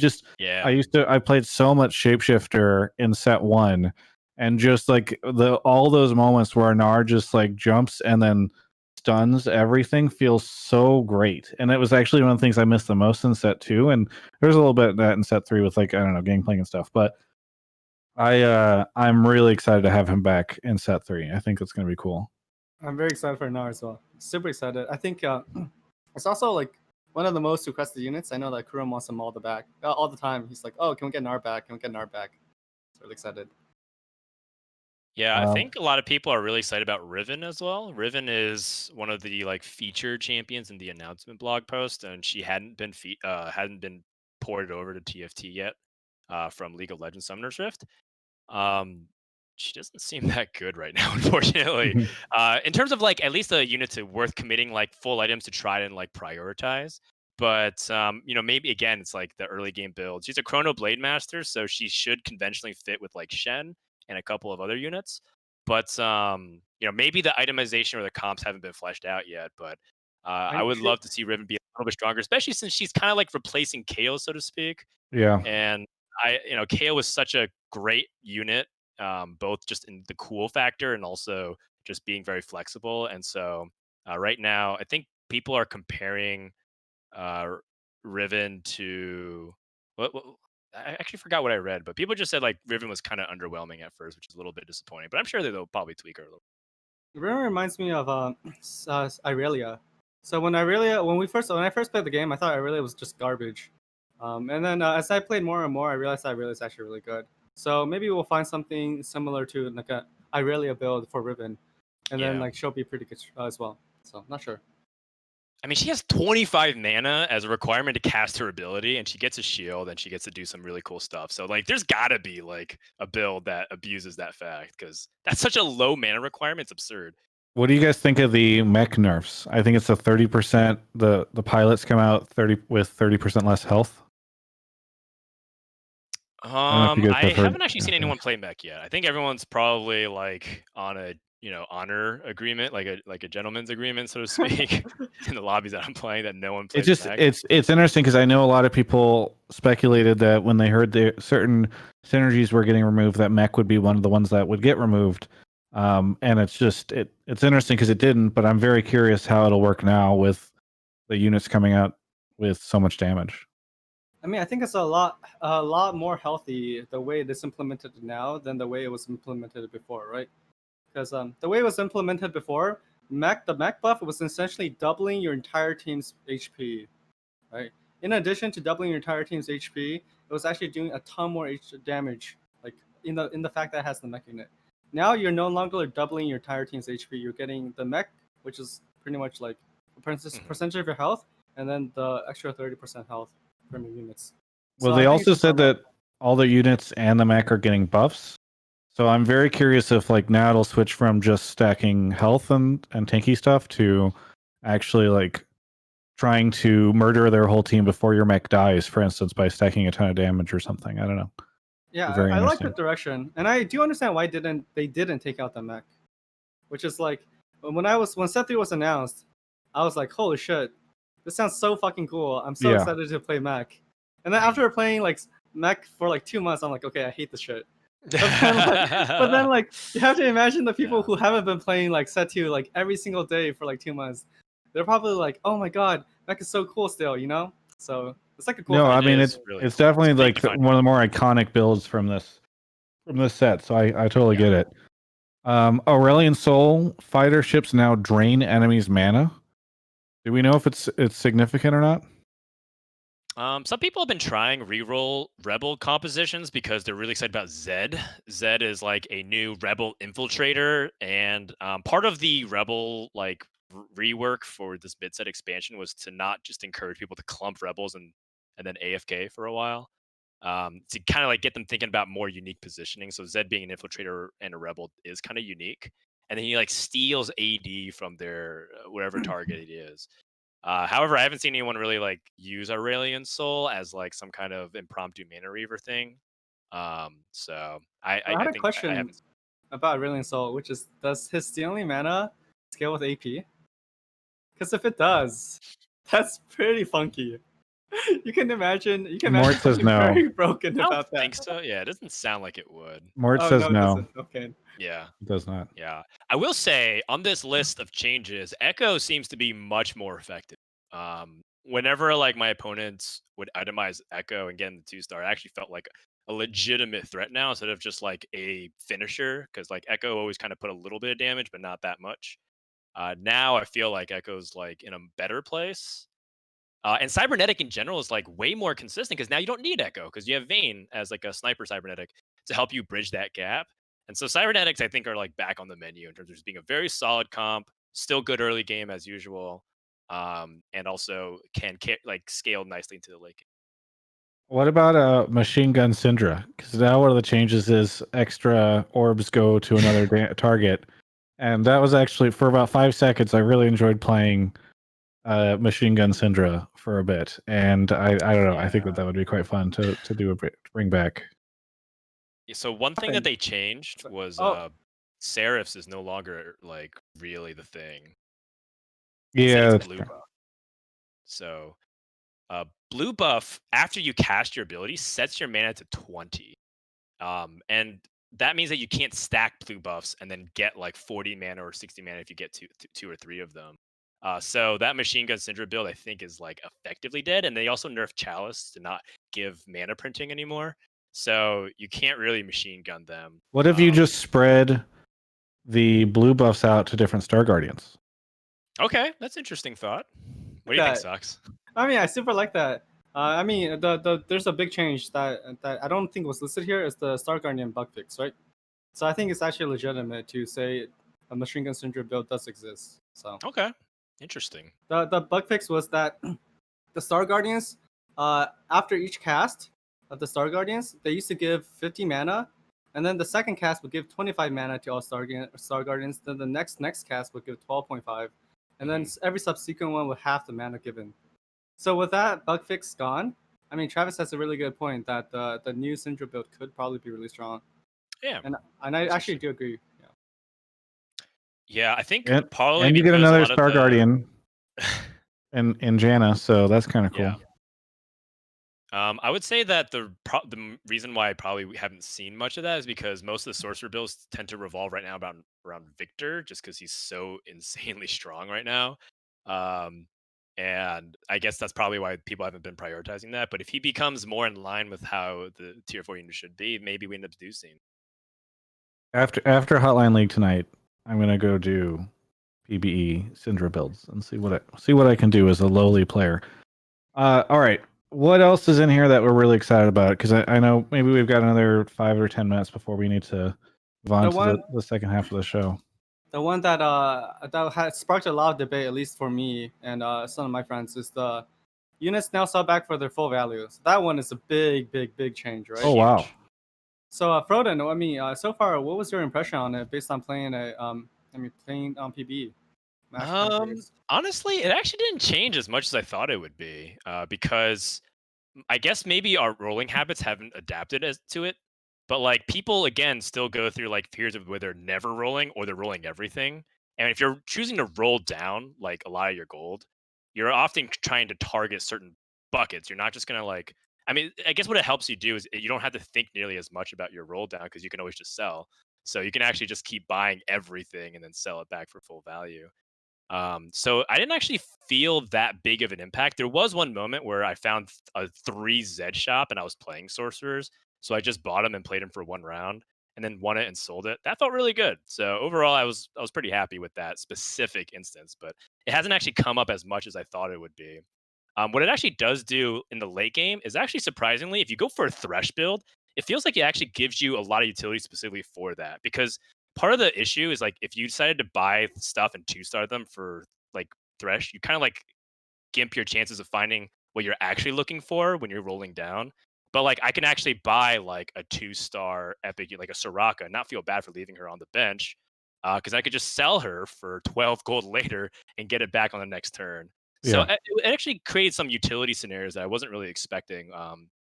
played so much Shapeshifter in set 1, and just like all those moments where Gnar just like jumps and then stuns everything feels so great. And it was actually one of the things I missed the most in set 2, and there's a little bit of that in set 3 with like, I don't know, gangplank and stuff, but I'm really excited to have him back in set 3. I think it's going to be cool. I'm very excited for Gnar as well. Super excited. I think it's also like one of the most requested units. I know that Kurum wants them all the time. He's like, oh, can we get Gnar back? Can we get Gnar back? So really excited. Yeah, I think a lot of people are really excited about Riven as well. Riven is one of the like featured champions in the announcement blog post, and she hadn't been ported over to TFT yet from League of Legends Summoner's Rift. She doesn't seem that good right now, unfortunately. In terms of like at least a unit to worth committing like full items to try and like prioritize. But maybe again it's like the early game build. She's a Chrono Blade Master, so she should conventionally fit with like Shen and a couple of other units. But maybe the itemization or the comps haven't been fleshed out yet. But I would love to see Riven be a little bit stronger, especially since she's kind of like replacing KO, so to speak. Yeah. And KO was such a great unit, both just in the cool factor and also just being very flexible. And so right now, I think people are comparing Riven to what I actually forgot what I read, but people just said like Riven was kind of underwhelming at first, which is a little bit disappointing. But I'm sure that they'll probably tweak her a little. Riven reminds me of Irelia. So when I first played the game, I thought Irelia was just garbage. And then as I played more and more, I realized Irelia is actually really good. So maybe we'll find something similar to like a Irelia build for Riven, and then like she'll be pretty good as well. So not sure. I mean, she has 25 mana as a requirement to cast her ability, and she gets a shield, and she gets to do some really cool stuff. So, like, there's got to be, like, a build that abuses that fact, because that's such a low mana requirement. It's absurd. What do you guys think of the mech nerfs? I think it's a 30%. The pilots come out 30% less health. I haven't actually seen anyone play mech yet. I think everyone's probably like on a honor agreement, like a gentleman's agreement, so to speak, in the lobbies that I'm playing, that no one plays It's just mech. it's interesting because I know a lot of people speculated that when they heard the certain synergies were getting removed, that mech would be one of the ones that would get removed. And it's just it's interesting because it didn't, but I'm very curious how it'll work now with the units coming out with so much damage. I mean, I think it's a lot more healthy the way it is implemented now than the way it was implemented before, right? Because the way it was implemented before, the mech buff was essentially doubling your entire team's HP, right? In addition to doubling your entire team's HP, it was actually doing a ton more damage, like in the fact that it has the mech unit. Now you're no longer doubling your entire team's HP. You're getting the mech, which is pretty much like a percentage of your health, and then the extra 30% health from your units. Well, So they I think also it's just a said lot. that all the units and the mech are getting buffs. So I'm very curious if like now it'll switch from just stacking health and tanky stuff to actually like trying to murder their whole team before your mech dies, for instance, by stacking a ton of damage or something. I don't know. Yeah, Very I like the interesting. direction, and I do understand why they didn't take out the mech, which is like when Set 3 was announced, I was like, holy shit, this sounds so fucking cool. I'm so Yeah. excited to play mech. And then after playing like mech for like 2 months, I'm like, okay, I hate this shit. But then like you have to imagine the people who haven't been playing like Set 2 like every single day for like 2 months. They're probably like, oh my god, mech is so cool still, you know? So it's like a cool No, I fact. mean is really it's cool. definitely It's a big like defining one of the more iconic builds from this set. So I totally get it. Aurelian Soul fighter ships now drain enemies' mana. Do we know if it's significant or not? Some people have been trying reroll rebel compositions because they're really excited about Zed. Zed is like a new rebel infiltrator, and part of the rebel like rework for this mid set expansion was to not just encourage people to clump rebels and then AFK for a while, to kind of like get them thinking about more unique positioning. So Zed being an infiltrator and a rebel is kind of unique, and then he like steals AD from their whatever target it is. However, I haven't seen anyone really like use Aurelian Soul as like some kind of impromptu mana reaver thing. So I had I a think I question haven't. about Aurelion Soul, which is, does his stealing mana scale with AP? Because if it does, that's pretty funky. You can imagine Mort says something no. very broken I don't about that. think so. Yeah, it doesn't sound like it would. Mort Oh says no, it no. doesn't. Okay. Yeah, It does not. yeah. I will say on this list of changes, Echo seems to be much more effective. Whenever like my opponents would itemize Echo and get in the 2-star, I actually felt like a legitimate threat now instead of just like a finisher, because like Echo always kind of put a little bit of damage, but not that much. Now I feel like Echo's like in a better place. And cybernetic in general is like way more consistent because now you don't need Echo because you have Vayne as like a sniper cybernetic to help you bridge that gap. And so cybernetics, I think, are like back on the menu in terms of just being a very solid comp, still good early game as usual, and also can like scale nicely into the late game. What about Machine Gun Syndra? Because now one of the changes is extra orbs go to another target, and that was actually for about 5 seconds. I really enjoyed playing Machine Gun Syndra for a bit, and I don't know. I think that would be quite fun to bring back. Yeah, so one thing that Happened. they changed was Oh, Seraphs is no longer like really the thing. Instead, Yeah, it's that's blue true. buff. So blue buff after you cast your ability sets your mana to 20. And that means that you can't stack blue buffs and then get like 40 mana or 60 mana if you get two or three of them. So that Machine Gun Syndra build, I think, is like effectively dead. And they also nerfed Chalice to not give mana printing anymore. So you can't really machine gun them. What if you just spread the blue buffs out to different Star Guardians? Okay, that's interesting thought. What do you think, Sucks? I mean, I super like that. I mean, there's a big change that I don't think was listed here is the Star Guardian bug fix, right? So I think it's actually legitimate to say a Machine Gun Syndra build does exist. So Okay, interesting. the bug fix was that the Star Guardians, after each cast of the Star Guardians, they used to give 50 mana, and then the second cast would give 25 mana to all Star Guardians. Then the next cast would give 12.5, and then every subsequent one would half the mana given. So with that bug fix gone, I mean Travis has a really good point that the new Syndra build could probably be really strong. Yeah, And I actually do agree. Yeah. Yeah, I think And, probably and you get because a another lot of Star the Guardian in Janna, so that's kind of cool. yeah. I would say that reason why I probably haven't seen much of that is because most of the sorcerer builds tend to revolve right now around Victor, just because he's so insanely strong right now. Um, and I guess that's probably why people haven't been prioritizing that. But if he becomes more in line with how the tier 4 unit should be, maybe we end up seeing. After Hotline League tonight, I'm gonna go do PBE Syndra builds and see what I can do as a lowly player. All right. What else is in here that we're really excited about? Because I know maybe we've got another 5 or 10 minutes before we need to move on to the second half of the show. The one that has sparked a lot of debate, at least for me and some of my friends, is the units now sell back for their full value. So that one is a big change, right? Oh wow. So Frodan, I mean, so far, what was your impression on it based on playing playing on PBE? Honestly, it actually didn't change as much as I thought it would be, because I guess maybe our rolling habits haven't adapted to it. But like people again still go through like periods of where they're never rolling or they're rolling everything. And if you're choosing to roll down like a lot of your gold, you're often trying to target certain buckets. You're not just gonna like. I mean, I guess what it helps you do is you don't have to think nearly as much about your roll down because you can always just sell. So you can actually just keep buying everything and then sell it back for full value. So I didn't actually feel that big of an impact. There was one moment where I found a 3 Zed shop and I was playing sorcerers. So I just bought them and played them for one round and then won it and sold it. That felt really good. So overall I was pretty happy with that specific instance, but it hasn't actually come up as much as I thought it would be. What it actually does do in the late game is actually surprisingly, if you go for a Thresh build, it feels like it actually gives you a lot of utility specifically for that. Because part of the issue is like if you decided to buy stuff and 2-star them for like Thresh, you kind of like gimp your chances of finding what you're actually looking for when you're rolling down. But like I can actually buy like a 2-star epic, like a Soraka, and not feel bad for leaving her on the bench, because I could just sell her for 12 gold later and get it back on the next turn. So Yeah. it actually created some utility scenarios that I wasn't really expecting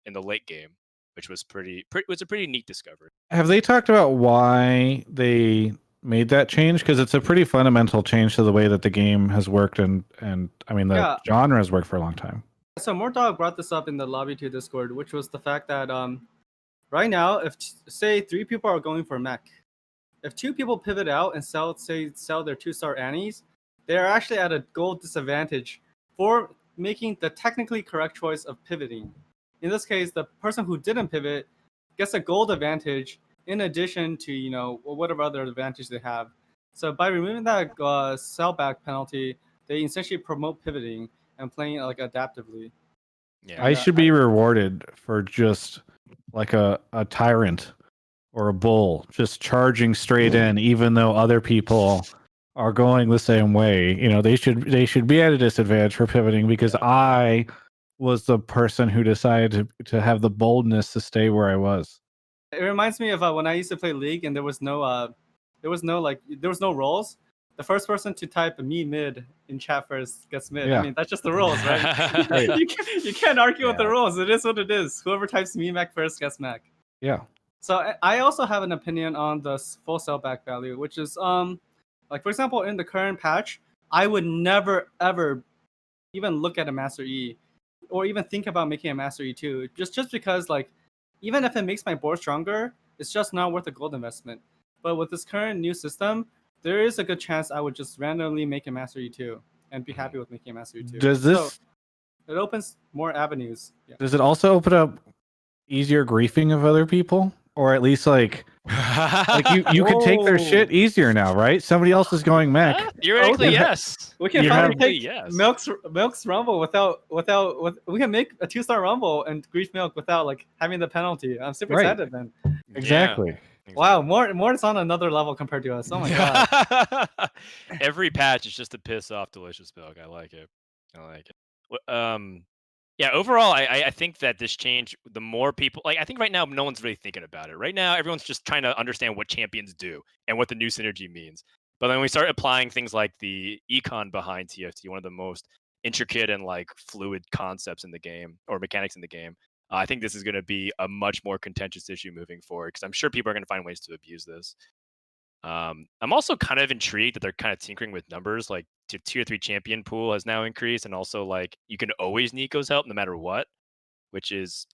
in the late game, which was was a pretty neat discovery. Have they talked about why they made that change? Because it's a pretty fundamental change to the way that the game has worked and I mean the genre has worked for a long time. So Mordog brought this up in the lobby 2 Discord, which was the fact that right now, if say 3 people are going for mech, if 2 people pivot out and sell their 2-star Annies, they are actually at a gold disadvantage for making the technically correct choice of pivoting. In this case, the person who didn't pivot gets a gold advantage in addition to whatever other advantage they have. So by removing that sellback penalty, they essentially promote pivoting and playing like adaptively. Yeah, I should be rewarded for just like a tyrant or a bull just charging straight in, even though other people are going the same way. You know, they should be at a disadvantage for pivoting because I was the person who decided to have the boldness to stay where I was. It reminds me of when I used to play League and there was no roles. The first person to type me mid in chat first gets mid. Yeah. I mean, that's just the rules, right? Right. You can't argue with the rules. It is what it is. Whoever types me mech first gets mech. Yeah. So I also have an opinion on the full sellback value, which is like for example in the current patch, I would never ever even look at a Master E, or even think about making a Master E2, just because like even if it makes my board stronger, it's just not worth the gold investment. But with this current new system, there is a good chance I would just randomly make a Master E2 and be happy with making a Master E2. Does this? So it opens more avenues. Yeah. Does it also open up easier griefing of other people, or at least like you could take their shit easier now, right? Somebody else is going mech. Theoretically, yes. We can finally take Milk's Rumble without we can make a 2-star Rumble and grief Milk without like having the penalty. I'm super excited then. Exactly. Wow, more is on another level compared to us. Oh my god. Every patch is just to piss off Delicious Milk. I like it. Yeah, overall, I think that this change, the more people, like, I think right now, no one's really thinking about it. Right now, everyone's just trying to understand what champions do and what the new synergy means. But then we start applying things like the econ behind TFT, one of the most intricate and like fluid concepts in the game or mechanics in the game. I think this is going to be a much more contentious issue moving forward because I'm sure people are going to find ways to abuse this. I'm also kind of intrigued that they're kind of tinkering with numbers. Like tier 3 champion pool has now increased, and also like you can always Nico's help no matter what, which is,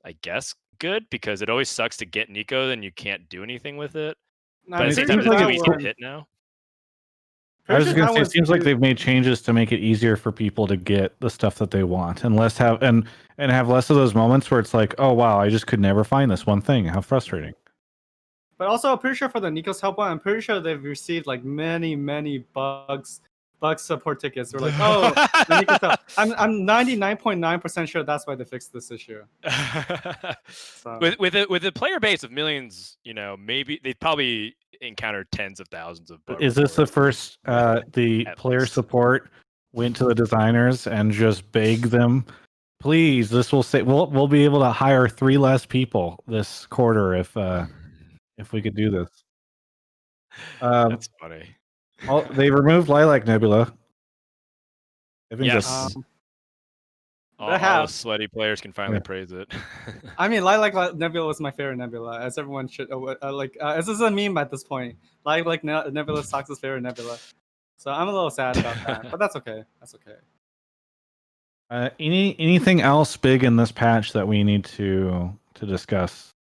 I guess, good because it always sucks to get Nico and you can't do anything with it. But at the same time, it's too easy to hit now. I was going to say, it seems like they've made changes to make it easier for people to get the stuff that they want, and have less of those moments where it's like, oh wow, I just could never find this one thing. How frustrating. But also, I'm pretty sure for the Nico's help one, I'm pretty sure they've received like many bug support tickets. We're like, oh, the Nico's help. I'm 99.9% sure that's why they fixed this issue. So. With a player base of millions, maybe they've probably encountered tens of thousands of bugs. Is this the first the player support went to the designers and just begged them, please, this will say we'll be able to hire 3 less people this quarter if we could do this. That's funny. They removed Lilac Nebula. I think yes. All the sweaty players can finally praise it. I mean, Lilac Nebula was my favorite Nebula, as everyone should this is a meme at this point. Lilac Nebula is Socks's favorite Nebula. So I'm a little sad about that, but that's okay. That's okay. Anything else big in this patch that we need to discuss?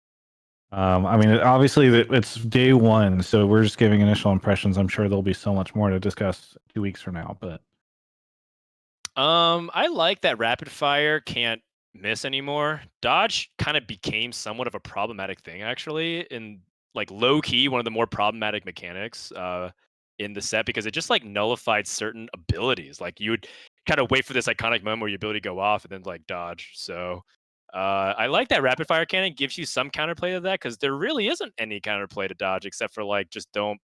I mean, obviously it's day 1, so we're just giving initial impressions. I'm sure there'll be so much more to discuss 2 weeks from now, but I like that rapid fire can't miss anymore. Dodge kind of became somewhat of a problematic thing, actually, in like low key one of the more problematic mechanics in the set, because it just like nullified certain abilities. Like you would kind of wait for this iconic moment where your ability go off and then like dodge. So I like that rapid fire cannon gives you some counterplay to that, because there really isn't any counterplay to dodge except for like just don't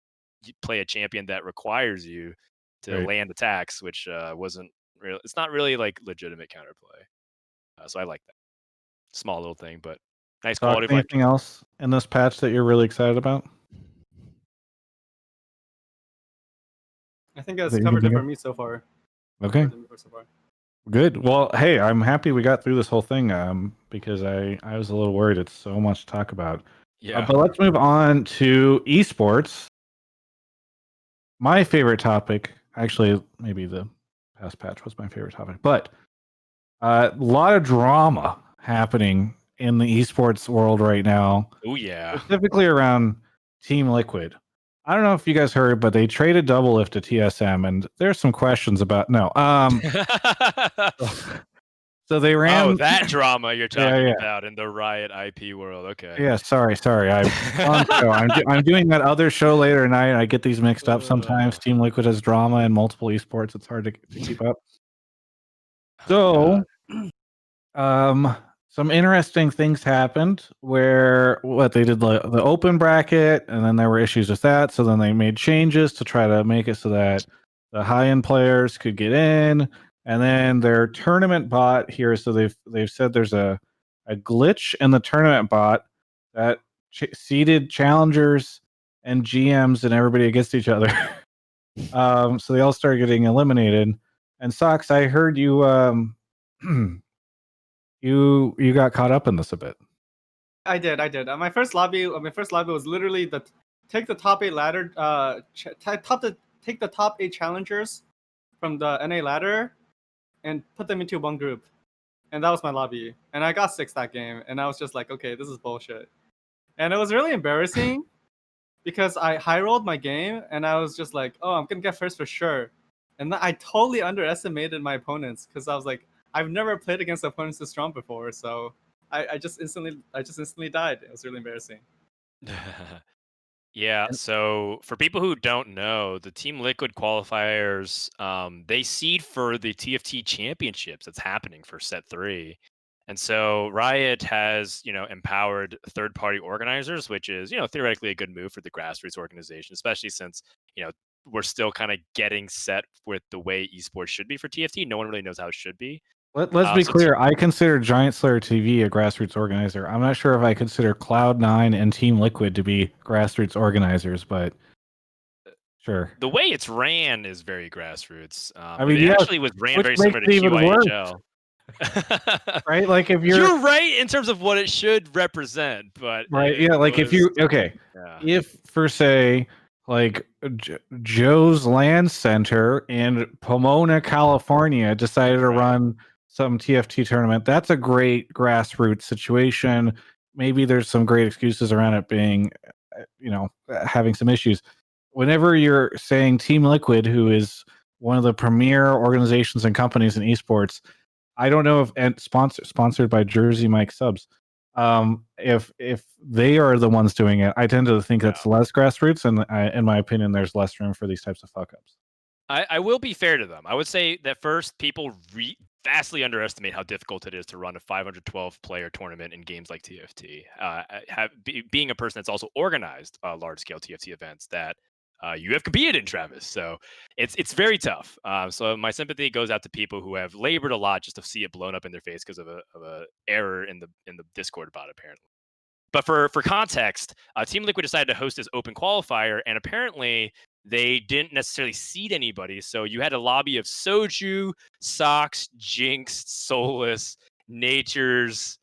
play a champion that requires you to land attacks, which wasn't real. It's not really like legitimate counterplay. So I like that small little thing, but nice quality of life. Anything else in this patch that you're really excited about? I think it's covered it for me so far. Okay. Good. Well, hey, I'm happy we got through this whole thing because I was a little worried. It's so much to talk about. Yeah. But let's move on to esports. My favorite topic, actually, maybe the past patch was my favorite topic, but a lot of drama happening in the esports world right now. Oh yeah. Specifically around Team Liquid. I don't know if you guys heard, but they traded Double Lift to TSM, and there's some questions about so they ran. Oh, that drama you're talking about in the Riot IP world. Okay. Yeah, sorry. I'm doing that other show later tonight. I get these mixed up sometimes. Team Liquid has drama and multiple esports. It's hard to keep up. So, some interesting things happened where they did the open bracket, and then there were issues with that. So then they made changes to try to make it so that the high-end players could get in. And then their tournament bot here, so they've said there's a glitch in the tournament bot that seeded challengers and GMs and everybody against each other. So they all started getting eliminated. And Socks, I heard you you got caught up in this a bit. I did. My first lobby was literally take the top 8 ladder, take the top 8 challengers from the NA ladder and put them into one group. And that was my lobby. And I got 6th that game. And I was just like, okay, this is bullshit. And it was really embarrassing because I high rolled my game and I was just like, oh, I'm going to get first for sure. And then I totally underestimated my opponents because I was like, I've never played against opponents this strong before. So I just instantly died. It was really embarrassing. Yeah, so for people who don't know, the Team Liquid qualifiers, they seed for the TFT championships that's happening for set 3. And so Riot has, empowered third-party organizers, which is, theoretically a good move for the grassroots organization, especially since, we're still kind of getting set with the way esports should be for TFT. No one really knows how it should be. Let's be clear. I consider GiantSlayerTV a grassroots organizer. I'm not sure if I consider Cloud9 and Team Liquid to be grassroots organizers, but sure. The way it's ran is very grassroots. I mean, it actually was ran very similar to QIHL. right? Like if you're right in terms of what it should represent, but right, yeah, like if you if for say like Joe's Land Center in Pomona, California decided to run some TFT tournament, that's a great grassroots situation. Maybe there's some great excuses around it being, having some issues. Whenever you're saying Team Liquid, who is one of the premier organizations and companies in esports, I don't know if and sponsored by Jersey Mike Subs. If they are the ones doing it, I tend to think that's less grassroots, and in my opinion, there's less room for these types of fuck ups. I will be fair to them. I would say that first, people vastly underestimate how difficult it is to run a 512 player tournament in games like TFT. Being a person that's also organized large scale TFT events that you have competed in, Travis. So it's very tough. So my sympathy goes out to people who have labored a lot just to see it blown up in their face because of a error in the Discord bot, apparently. But for context, Team Liquid decided to host this open qualifier, and apparently they didn't necessarily seed anybody. So you had a lobby of Soju, Socks, Jinx, Solus, Natures,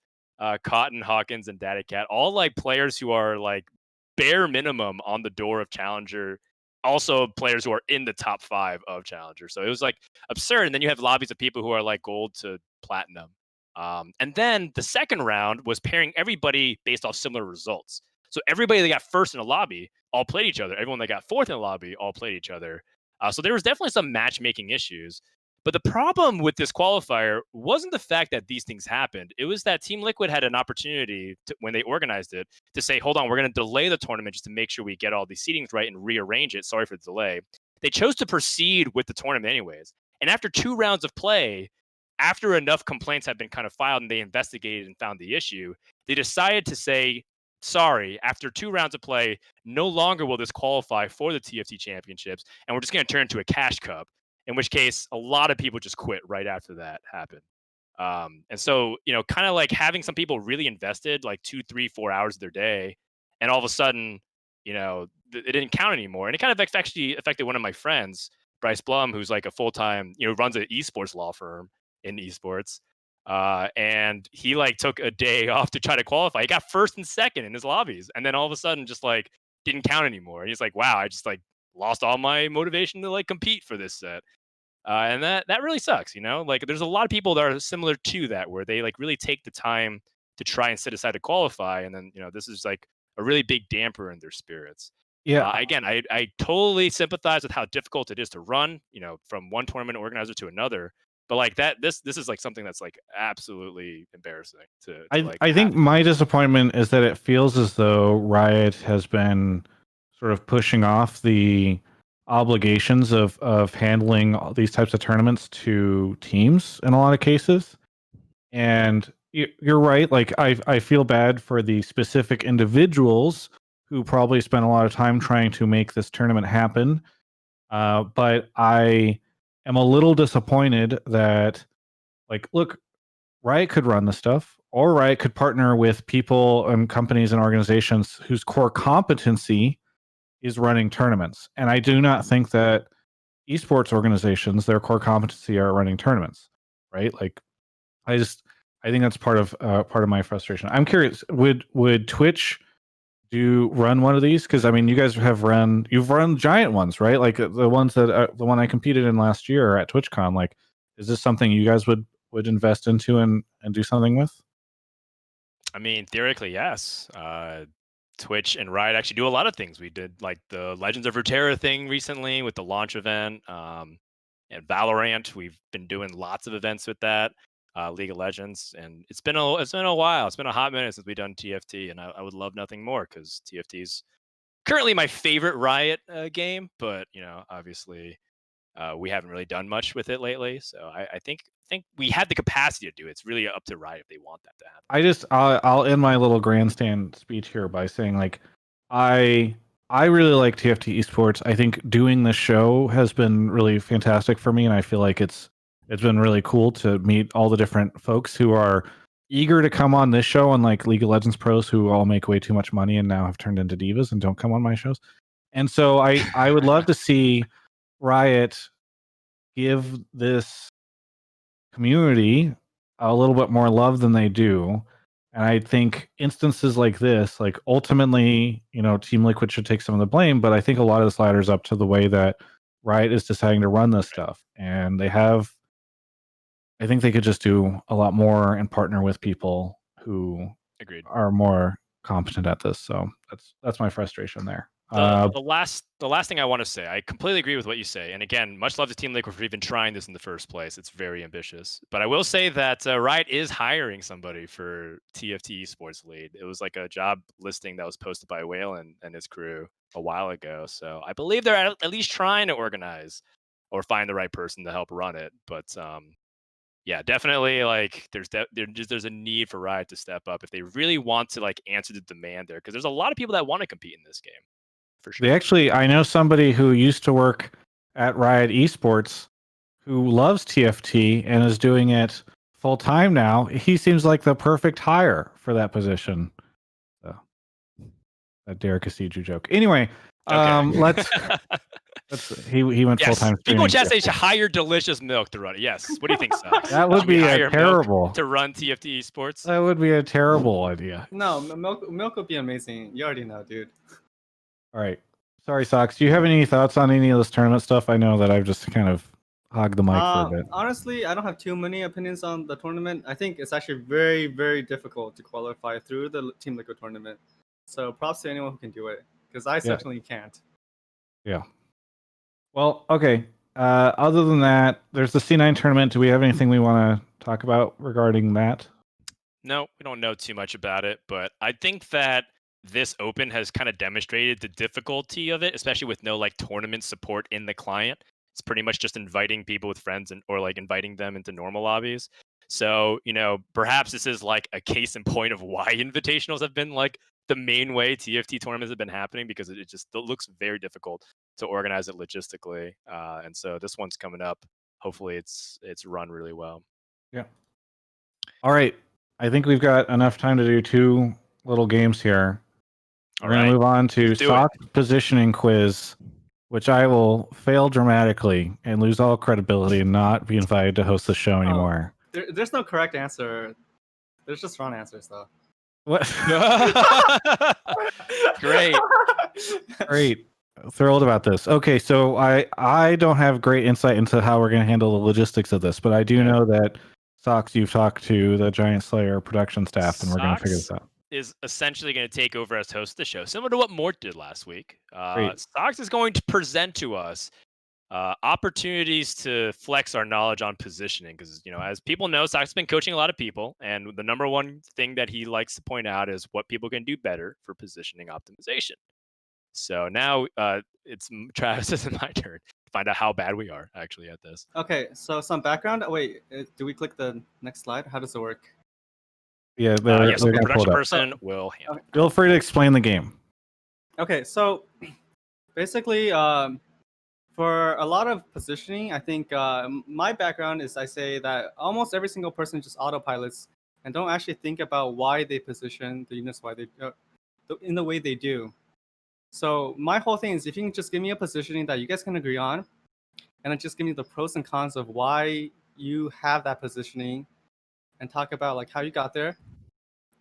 Cotton, Hawkins, and Daddy Cat, all like players who are like bare minimum on the door of Challenger. Also players who are in the top 5 of Challenger. So it was like absurd. And then you have lobbies of people who are like gold to platinum. And then the second round was pairing everybody based off similar results. So everybody that got first in a lobby all played each other. Everyone that got fourth in the lobby all played each other. So there was definitely some matchmaking issues. But the problem with this qualifier wasn't the fact that these things happened. It was that Team Liquid had an opportunity when they organized it to say, hold on, we're going to delay the tournament just to make sure we get all these seedings right and rearrange it. Sorry for the delay. They chose to proceed with the tournament anyways. And after 2 rounds of play, after enough complaints had been kind of filed and they investigated and found the issue, they decided to say, sorry, after 2 rounds of play, no longer will this qualify for the TFT championships, and we're just going to turn into a cash cup, in which case a lot of people just quit right after that happened. And so, kind of like having some people really invested like 2, 3, 4 hours of their day, and all of a sudden, it didn't count anymore. And it kind of actually affected one of my friends, Bryce Blum, who's like a full-time, runs an esports law firm in esports. And he like took a day off to try to qualify. He got first and second in his lobbies, and then all of a sudden just like didn't count anymore. And he's like, wow, I just like lost all my motivation to like compete for this set. And that really sucks, like there's a lot of people that are similar to that, where they like really take the time to try and sit aside to qualify. And then, this is like a really big damper in their spirits. Yeah. Again, I totally sympathize with how difficult it is to run, from one tournament organizer to another. But like that, this is like something that's like absolutely embarrassing to like. I think my disappointment is that it feels as though Riot has been sort of pushing off the obligations of handling all these types of tournaments to teams in a lot of cases. And you're right. Like I feel bad for the specific individuals who probably spent a lot of time trying to make this tournament happen. But I am a little disappointed that, like, look, Riot could run this stuff, or Riot could partner with people and companies and organizations whose core competency is running tournaments. And I do not think that esports organizations, their core competency are running tournaments, right? Like, I think that's part of my frustration. I'm curious, would Twitch run one of these? Because I mean, you guys you've run giant ones, right? Like the ones that the one I competed in last year at TwitchCon. Like, is this something you guys would invest into and do something with? I mean, theoretically, yes. Twitch and Riot actually do a lot of things. We did like the Legends of Runeterra thing recently with the launch event, and Valorant. We've been doing lots of events with that. League of Legends, and it's been a while. It's been a hot minute since we've done TFT, and I would love nothing more because TFT is currently my favorite Riot game. But obviously, we haven't really done much with it lately. So I think we had the capacity to do it. It's really up to Riot if they want that to happen. I'll end my little grandstand speech here by saying, like, I really like TFT Esports. I think doing this show has been really fantastic for me, and I feel like it's been really cool to meet all the different folks who are eager to come on this show, unlike League of Legends pros who all make way too much money and now have turned into divas and don't come on my shows. And so I would love to see Riot give this community a little bit more love than they do. And I think instances like this, like ultimately, Team Liquid should take some of the blame, but I think a lot of this ladders up to the way that Riot is deciding to run this stuff. And I think they could just do a lot more and partner with people who Agreed. are more competent at this. So that's my frustration there. The last thing I want to say, I completely agree with what you say. And again, much love to Team Liquid for even trying this in the first place. It's very ambitious. But I will say that Riot is hiring somebody for TFT Esports lead. It was like a job listing that was posted by Whale and his crew a while ago. So I believe they're at least trying to organize or find the right person to help run it. But yeah, definitely. Like, there's a need for Riot to step up if they really want to like answer the demand there, because there's a lot of people that want to compete in this game. For sure. I know somebody who used to work at Riot Esports who loves TFT and is doing it full time now. He seems like the perfect hire for that position. So, that Derek Asiju joke. Anyway, let's he went full time. People in chat say to hire Delicious Milk to run it. Yes. What do you think, Socks? That would be terrible to run TFT Esports. That would be a terrible idea. No, milk would be amazing. You already know, dude. All right. Sorry, Socks. Do you have any thoughts on any of this tournament stuff? I know that I've just kind of hogged the mic for a bit. Honestly, I don't have too many opinions on the tournament. I think it's actually very, very difficult to qualify through the Team Liquid tournament. So props to anyone who can do it, because I certainly can't. Yeah. Well, okay. Other than that, there's the C9 tournament. Do we have anything we want to talk about regarding that? No, we don't know too much about it, but I think that this open has kind of demonstrated the difficulty of it, especially with no like tournament support in the client. It's pretty much just inviting people with friends or like inviting them into normal lobbies. So, perhaps this is like a case in point of why invitationals have been like the main way TFT tournaments have been happening, because it looks very difficult to organize it logistically. And so this one's coming up. Hopefully it's run really well. Yeah. All right. I think we've got enough time to do 2 little games here. We're going to move on to Sock positioning quiz, which I will fail dramatically and lose all credibility and not be invited to host the show anymore. There's no correct answer. There's just wrong answers, though. What? Great. Thrilled about this. Okay, so I don't have great insight into how we're going to handle the logistics of this, but I do know that Socks, you've talked to the Giant Slayer production staff, and we're going to figure this out. Is essentially going to take over as host of the show, similar to what Mort did last week. Socks is going to present to us opportunities to flex our knowledge on positioning, because as people know, Socks has been coaching a lot of people, and the number one thing that he likes to point out is what people can do better for positioning optimization. So now it's Travis and my turn to find out how bad we are actually at this. Okay, so some background. Wait, do we click the next slide? How does it work? Yeah, yes, the production person will handle it. Feel free to explain the game. Okay, so basically, for a lot of positioning, I think my background is I say that almost every single person just autopilots and don't actually think about why they position the units, why they in the way they do. So my whole thing is, if you can just give me a positioning that you guys can agree on, and then just give me the pros and cons of why you have that positioning, and talk about like how you got there,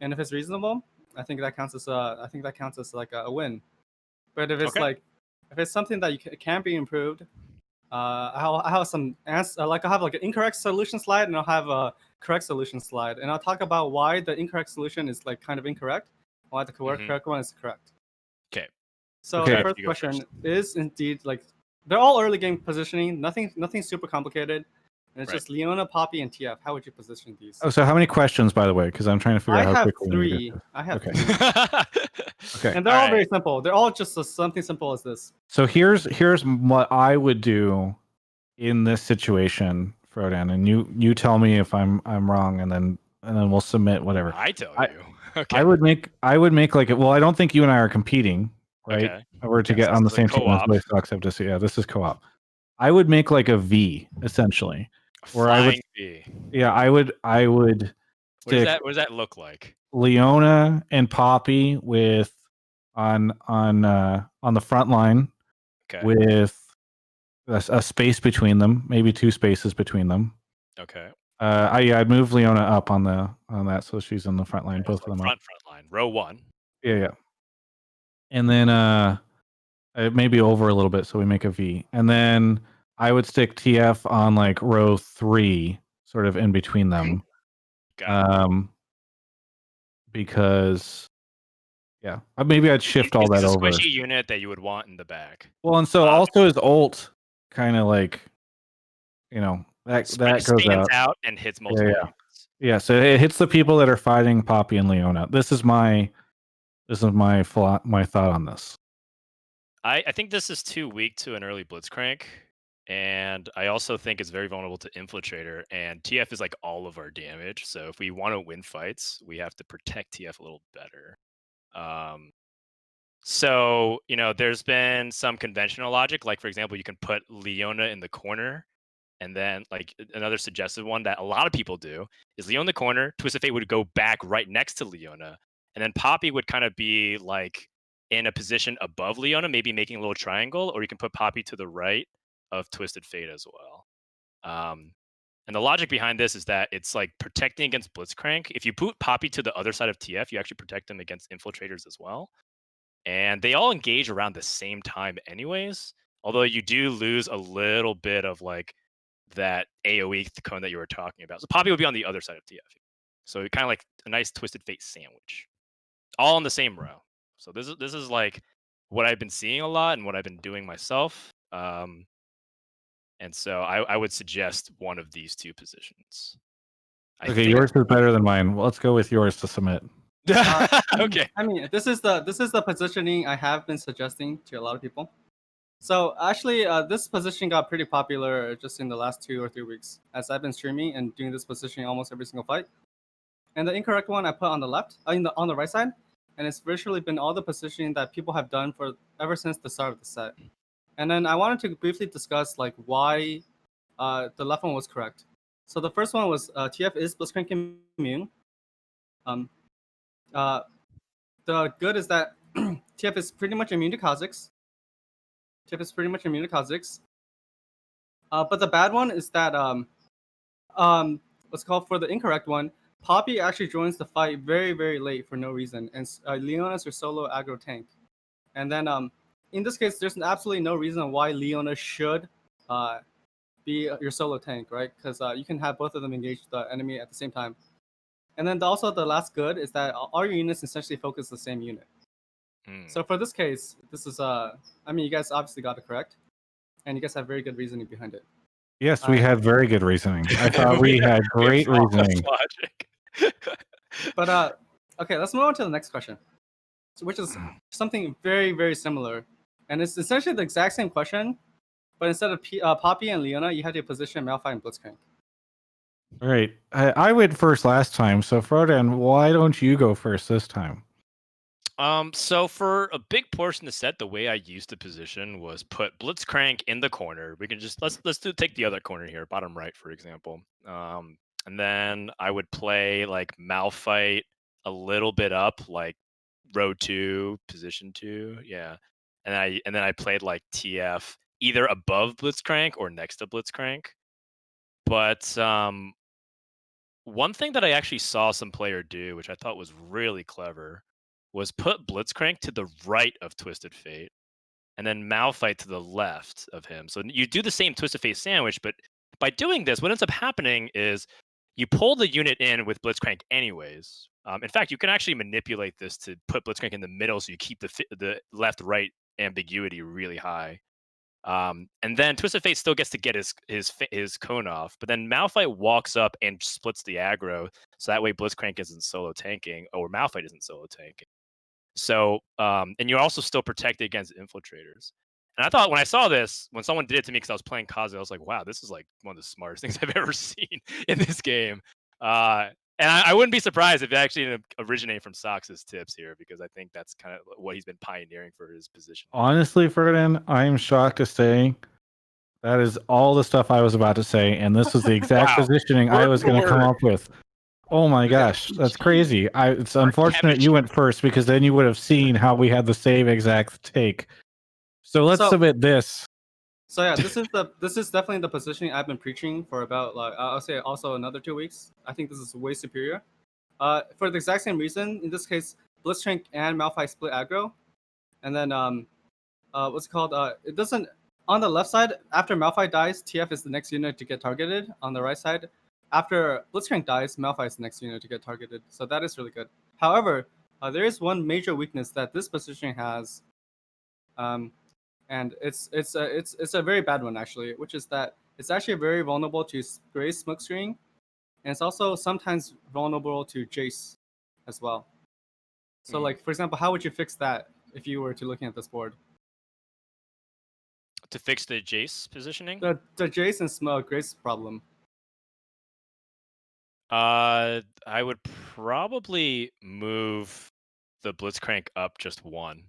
and if it's reasonable, I think that counts as like a win. But if it's if it's something that can be improved, I'll have some answer. I'll have like an incorrect solution slide, and I'll have a correct solution slide, and I'll talk about why the incorrect solution is like kind of incorrect, why the correct one is correct. Okay. So the first question is indeed like they're all early game positioning, nothing super complicated. And it's just Leona, Poppy, and TF. How would you position these? Oh, so how many questions, by the way? Because I'm trying to figure out how quickly. I have three. Okay. And they're all very simple. They're all just something simple as this. So here's what I would do in this situation, Frodan, and you tell me if I'm wrong, and then we'll submit whatever. I tell you. Okay. I would make like well, I don't think you and I are competing, right? Okay. We're to get on the same team as Play Stocks have to see. Yeah, this is co-op. I would make like a V essentially. Or I would, V. Yeah, I would. What does that look like? Leona and Poppy with on the front line, with a space between them, maybe 2 spaces between them. Okay. I'd move Leona up on that, so she's in the front line. Both of them front up. line, row 1. Yeah. And then maybe over a little bit, so we make a V. And then I would stick TF on like row 3, sort of in between them. Because maybe I'd shift all that over. He's a squishy unit that you would want in the back. Well, and so also his ult kind of like, that goes out and hits multiple units. Yeah, so it hits the people that are fighting Poppy and Leona. This is my thought on this. I think this is too weak to an early Blitzcrank, and I also think it's very vulnerable to Infiltrator, and TF is like all of our damage, so if we want to win fights, we have to protect TF a little better. So, there's been some conventional logic, like for example, you can put Leona in the corner, and then like another suggested one that a lot of people do is Leona in the corner, Twisted Fate would go back right next to Leona, and then Poppy would kind of be like in a position above Leona, maybe making a little triangle, or you can put Poppy to the right of Twisted Fate as well. And the logic behind this is that it's like protecting against Blitzcrank. If you put Poppy to the other side of TF, you actually protect them against Infiltrators as well. And they all engage around the same time anyways, although you do lose a little bit of like that AoE cone that you were talking about. So Poppy would be on the other side of TF. So kind of like a nice Twisted Fate sandwich, all in the same row. So this is like what I've been seeing a lot and what I've been doing myself. And so I would suggest one of these two positions. Okay, yours is better than mine. Well, let's go with yours to submit. Okay. I mean, this is the positioning I have been suggesting to a lot of people. So actually, this position got pretty popular just in the last 2 or 3 weeks, as I've been streaming and doing this positioning almost every single fight. And the incorrect one I put on the left, on the right side, and it's virtually been all the positioning that people have done for ever since the start of the set. And then I wanted to briefly discuss like why the left one was correct. So the first one was TF is Blitzcrank immune. The good is that TF is pretty much immune to Kha'Zix. But the bad one is that what's called for the incorrect one, Poppy actually joins the fight very, very late for no reason, and Leona's your solo aggro tank. And then in this case, there's absolutely no reason why Leona should be your solo tank, right? Because you can have both of them engage the enemy at the same time. And then also the last good is that all your units essentially focus the same unit. So for this case, this is I mean, you guys obviously got it correct, and you guys have very good reasoning behind it. Yes, we had very good reasoning. I thought we had great reasoning. But okay, let's move on to the next question, which is something very, very similar, and it's essentially the exact same question, but instead of Poppy and Leona, you had to position Malphite and Blitzcrank. All right, I went first last time, so Frodan, why don't you go first this time? So for a big portion of the set, the way I used the position was put Blitzcrank in the corner. We can just let's take the other corner here, bottom right, for example. And then I would play like Malphite a little bit up, like row 2, position 2, yeah. And then I played like TF either above Blitzcrank or next to Blitzcrank. But one thing that I actually saw some player do, which I thought was really clever, was put Blitzcrank to the right of Twisted Fate, and then Malphite to the left of him. So you do the same Twisted Fate sandwich, but by doing this, what ends up happening is you pull the unit in with Blitzcrank anyways. In fact, you can actually manipulate this to put Blitzcrank in the middle, so you keep the left-right ambiguity really high. And then Twisted Fate still gets to get his cone off, but then Malphite walks up and splits the aggro, so that way Blitzcrank isn't solo tanking, or Malphite isn't solo tanking. So, and you're also still protected against infiltrators. And I thought when I saw this, when someone did it to me because I was playing Kaze, I was like, wow, this is like one of the smartest things I've ever seen in this game. And I wouldn't be surprised if it actually originated from Socks's tips here, because I think that's kind of what he's been pioneering for his position. Honestly, Ferdinand, I am shocked to say that is all the stuff I was about to say, and this is the exact positioning I was going to come up with. Oh my gosh, that's crazy. It's unfortunate you went first, because then you would have seen how we had the same exact take. So let's submit this. So yeah, this is definitely the positioning I've been preaching for about like I'll say also another 2 weeks. I think this is way superior. For the exact same reason, in this case, Blitzcrank and Malphite split aggro, and then what's it called? It doesn't on the left side after Malphite dies, TF is the next unit to get targeted. On the right side, after Blitzcrank dies, Malphite is the next unit to get targeted. So that is really good. However, there is one major weakness that this positioning has, and it's a very bad one actually, which is that it's actually very vulnerable to Grace Smokescreen, and it's also sometimes vulnerable to Jace as well. So like for example, how would you fix that if you were to looking at this board? To fix the Jace positioning? The Jace and Grace problem. I would probably move the Blitzcrank up just one,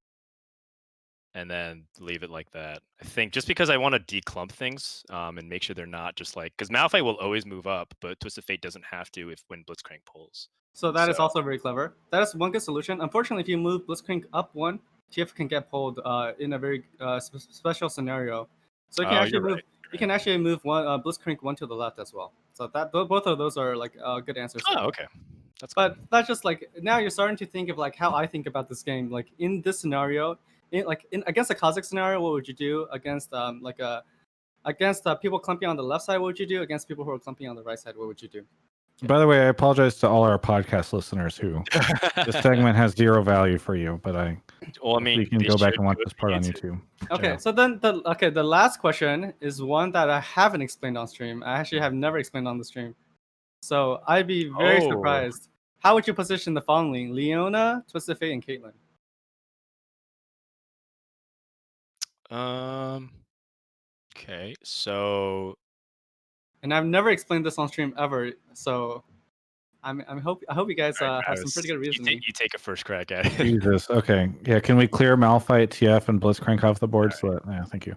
and then leave it like that. I think just because I want to declump things and make sure they're not just like, because Malphite will always move up, but Twisted Fate doesn't have to if when Blitzcrank pulls. So that is also very clever. That is one good solution. Unfortunately, if you move Blitzcrank up one, TF can get pulled in a very special scenario. So you can actually move. You can actually move one Blitzcrank one to the left as well. So that both of those are like good answers. Oh, okay. That's but cool. That's just like now you're starting to think of like how I think about this game. Like in this scenario, against a Kha'Zix scenario, what would you do? Against against people clumping on the left side, what would you do? Against people who are clumping on the right side, what would you do? By the way, I apologize to all our podcast listeners who this segment has zero value for you, but well, I mean, you can go back and watch this part on YouTube. Okay, yeah. So then the last question is one that I haven't explained on stream. I actually have never explained on the stream. So I'd be very surprised. How would you position the following: Leona, Twisted Fate, and Caitlyn? Okay, so. And I've never explained this on stream ever, so I hope you guys have some pretty good reasoning. You take a first crack at it. Jesus. Okay. Yeah. Can we clear Malphite, TF, and Blitzcrank off the board? So that, yeah. Thank you.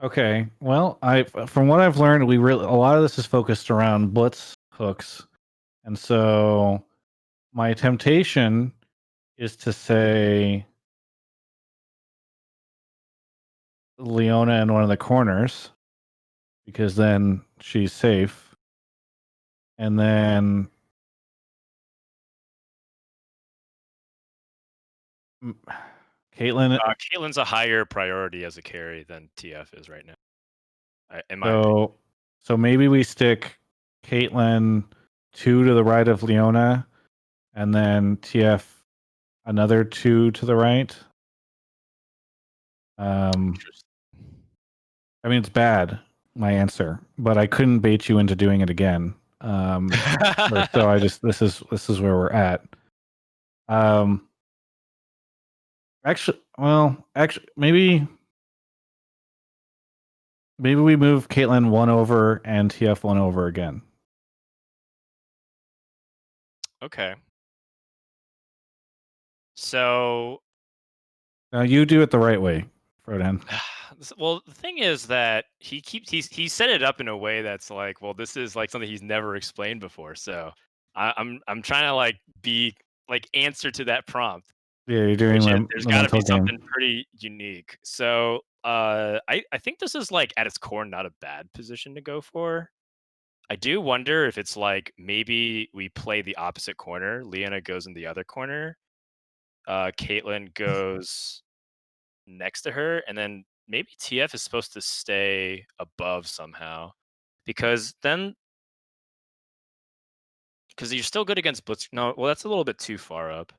Okay. Well, from what I've learned, a lot of this is focused around blitz hooks, and so my temptation is to say Leona in one of the corners, because then she's safe, and then Caitlyn. Caitlyn's a higher priority as a carry than TF is right now. In my opinion. So maybe we stick Caitlyn 2 to the right of Leona, and then TF another 2 to the right. I mean, it's bad, my answer, but I couldn't bait you into doing it again. So this is where we're at. Actually, maybe we move Caitlyn 1 over and TF 1 over again. Okay. So now you do it the right way, Frodan. Well, the thing is that he set it up in a way that's like, well, this is like something he's never explained before. So I'm trying to like be like answer to that prompt. Yeah, you're doing there's got to be something pretty unique. So I think this is like at its core not a bad position to go for. I do wonder if it's like maybe we play the opposite corner. Leona goes in the other corner. Caitlyn goes next to her, and then maybe TF is supposed to stay above somehow, because you're still good against Blitz. No, well, that's a little bit too far up.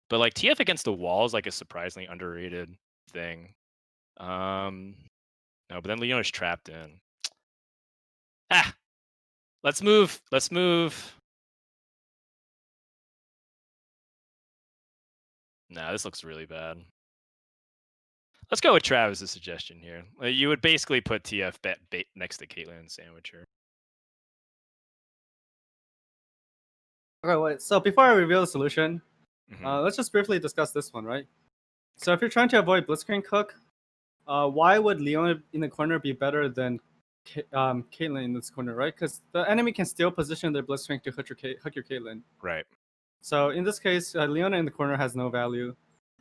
But like TF against the wall is like a surprisingly underrated thing. No, but then Leona's trapped in. Let's move. Nah, this looks really bad. Let's go with Travis's suggestion here. You would basically put TF next to Caitlyn and sandwich her. Okay, wait. So before I reveal the solution, let's just briefly discuss this one, right? So if you're trying to avoid Blitzcrank hook, why would Leona in the corner be better than Caitlyn in this corner, right? Because the enemy can still position their Blitzcrank to hook your Caitlyn. Right. So in this case, Leona in the corner has no value.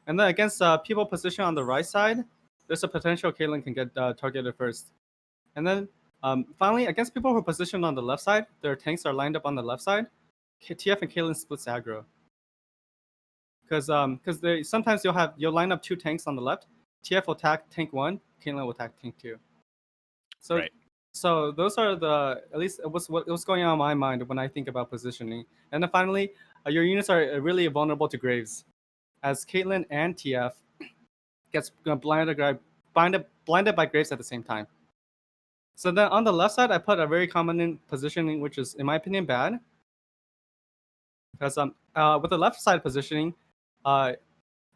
And then against people positioned on the right side, there's a potential Caitlyn can get targeted first. And then finally, against people who are positioned on the left side, their tanks are lined up on the left side. TF and Caitlyn splits aggro. Because sometimes you'll line up 2 tanks on the left. TF will attack tank 1, Caitlyn will attack tank 2. So Right. so those are at least what's going on in my mind when I think about positioning. And then finally, your units are really vulnerable to Graves, as Caitlyn and TF gets blinded by Graves at the same time. So then on the left side, I put a very common positioning, which is, in my opinion, bad. Because with the left side positioning, the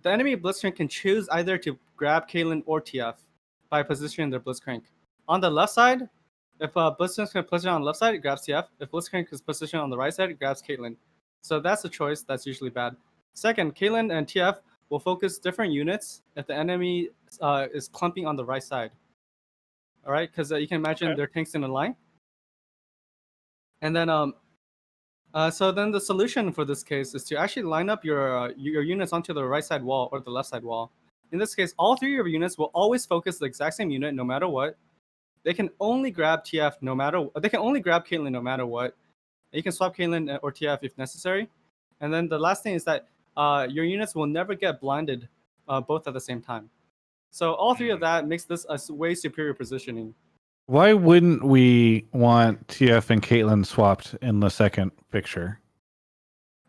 enemy Blitzcrank can choose either to grab Caitlyn or TF by positioning their Blitzcrank. On the left side, if Blitzcrank can position on the left side, it grabs TF. If Blitzcrank is positioned on the right side, it grabs Caitlyn. So that's a choice that's usually bad. Second, Caitlyn and TF will focus different units if the enemy is clumping on the right side. All right, because you can imagine their tanks in a line. And then so then the solution for this case is to actually line up your units onto the right side wall or the left side wall. In this case, all 3 of your units will always focus the exact same unit no matter what. They can only grab TF no matter. They can only grab Caitlyn no matter what. You can swap Caitlyn or TF if necessary. And then the last thing is that your units will never get blinded both at the same time. So all 3 of that makes this a way superior positioning. Why wouldn't we want TF and Caitlyn swapped in the second picture?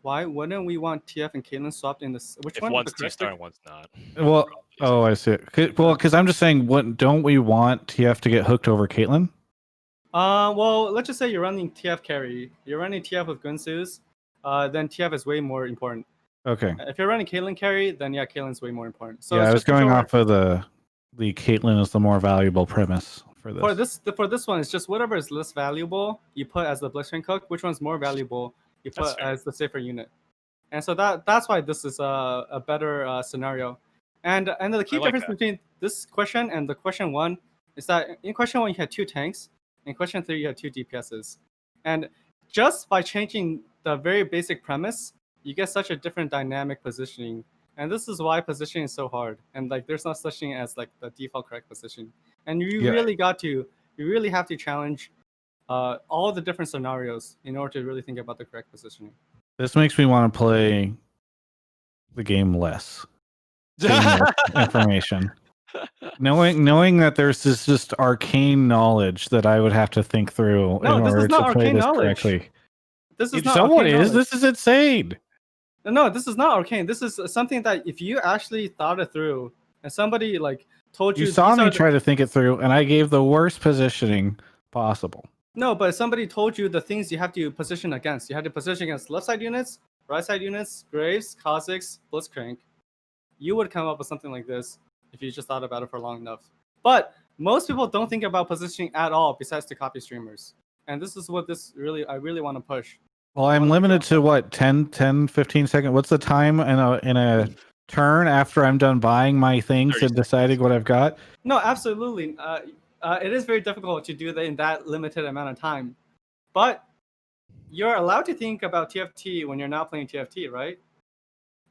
Why wouldn't we want TF and Caitlyn swapped in this? Which if one? one's 2-star and one's not. Well, oh, I see. Well, because I'm just saying, don't we want TF to get hooked over Caitlyn? Well, let's just say you're running TF carry. You're running TF with Gun Syndra, then TF is way more important. Okay. If you're running Caitlyn carry, then yeah, Caitlyn's way more important. So yeah, I was going off of the Caitlyn is the more valuable premise for this. For this one, it's just whatever is less valuable, you put as the Blitzcrank hook. Which one's more valuable, you put as the safer unit. And so that's why this is a better scenario. And the key difference between this question and the question 1 is that in question 1 you had 2 tanks, in question 3 you had 2 DPSs. And just by changing the very basic premise, you get such a different dynamic positioning. And this is why positioning is so hard. And like there's no such thing as like the default correct position. And you really have to challenge all the different scenarios in order to really think about the correct positioning. This makes me want to play the game less. Information. Knowing that there's this just arcane knowledge that I would have to think through in order to play this correctly. This is not someone is. This is insane. No, this is not arcane. This is something that if you actually thought it through and somebody like told you, you saw me try to think it through, and I gave the worst positioning possible. No, but somebody told you the things you have to position against. You have to position against left side units, right side units, Graves, Kha'Zix, Blitzcrank. You would come up with something like this if you just thought about it for long enough. But most people don't think about positioning at all besides to copy streamers. And this is what I really want to push. Well, I'm limited to what, 10, 15 seconds? What's the time in a turn after I'm done buying my things and deciding what I've got? No, absolutely. It is very difficult to do that in that limited amount of time. But you're allowed to think about TFT when you're not playing TFT, right?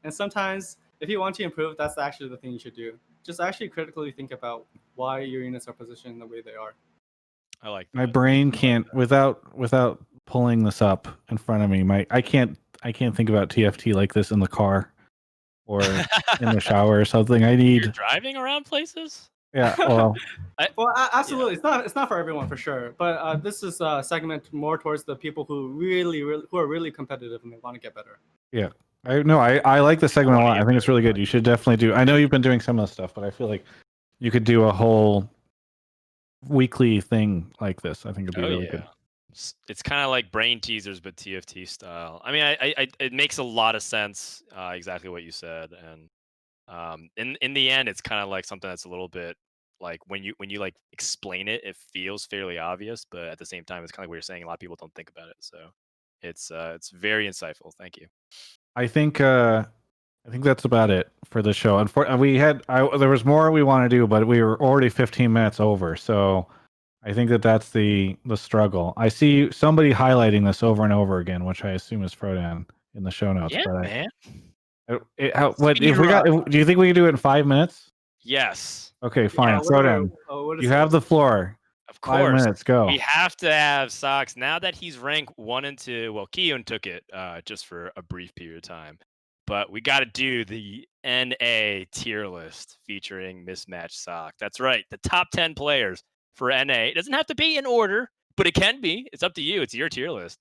And sometimes, if you want to improve, that's actually the thing you should do. Just actually critically think about why your units are positioned the way they are. I like that. My brain can't, without pulling this up in front of me, I can't think about TFT like this in the car or in the shower or something. You're driving around places? Yeah, well, absolutely. Yeah. It's not for everyone for sure. But this is a segment more towards the people who are really competitive and they want to get better. Yeah, I like the segment a lot. I think it's really good. You should definitely do. I know you've been doing some of the stuff, but I feel like you could do a whole weekly thing like this. I think it'd be really good. It's kind of like brain teasers, but TFT style. I mean, it makes a lot of sense. Exactly what you said, and in the end, it's kind of like something that's a little bit like when you like explain it, it feels fairly obvious, but at the same time, it's kind of like what you're saying. A lot of people don't think about it, so it's very insightful. Thank you. I think that's about it for the show. There was more we want to do, but we were already 15 minutes over, so I think that's the struggle. I see somebody highlighting this over and over again, which I assume is Frodan in the show notes. Yeah, but man. do you think we can do it in 5 minutes? Yes. Okay, fine. Yes. Frodan, you have the floor. Of 5 course. minutes, go. We have to have Socks now that he's ranked 1 and 2. Well, Keon took it just for a brief period of time. But we got to do the NA tier list featuring Mismatched Sock. That's right. The top 10 players for NA. It doesn't have to be in order, but it can be. It's up to you. It's your tier list.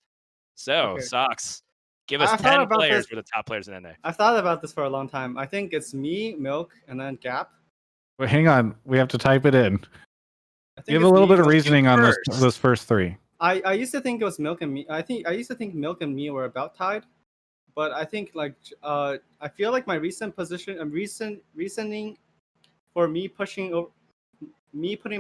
So, Okay. Socks, give us I thought 10 about players this. for the top players in NA. I've thought about this for a long time. I think it's me, Milk, and then Gap. Wait, hang on. We have to type it in. I think Give a it's little me, bit of Milk. reasoning on first. those first three. I used to think it was Milk and me. I used to think Milk and me were about tied, but I think I feel like my recent position and recent reasoning for me putting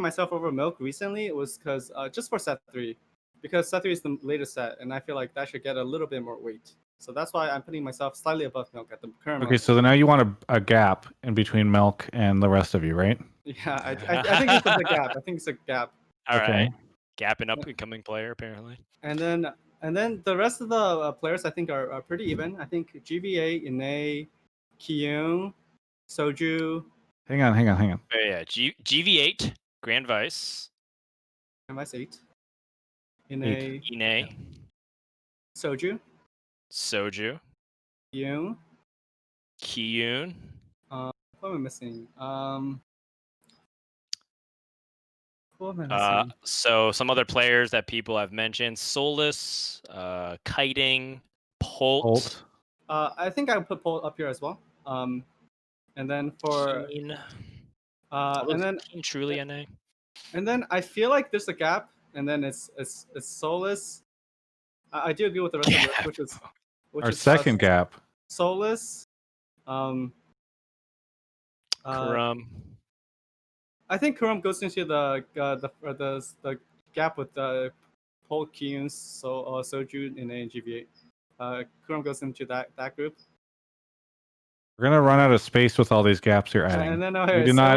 myself over Milk recently was because just for set 3, because set 3 is the latest set, and I feel like that should get a little bit more weight. So that's why I'm putting myself slightly above Milk at the current Okay, moment. so now you want a gap in between Milk and the rest of you, right? Yeah, I think it's a gap. I think it's a gap. All Okay. right. Gap and up and coming player, apparently. And then the rest of the players I think are pretty even. I think GVA, Ine, Kyung, Soju, Hang on. Oh, yeah. GV8, Grand Vice, MS8, Eight. Ine, Soju, Soju, Kyung. Kiyun. What am I missing? Who am I missing? So some other players that people have mentioned: Solus, Kiting, Polt, I think I would put Paul up here as well. And then for Keen. and then Keen truly NA. and then I feel like there's a gap, and then it's Solus. I do agree with the rest of the list, which Our is second gap. Solus. Kurum. I think Kurum goes into the gap with the Paul Kyun, Soju in GVA. Kurum goes into that group. We're gonna run out of space with all these gaps you're adding. And then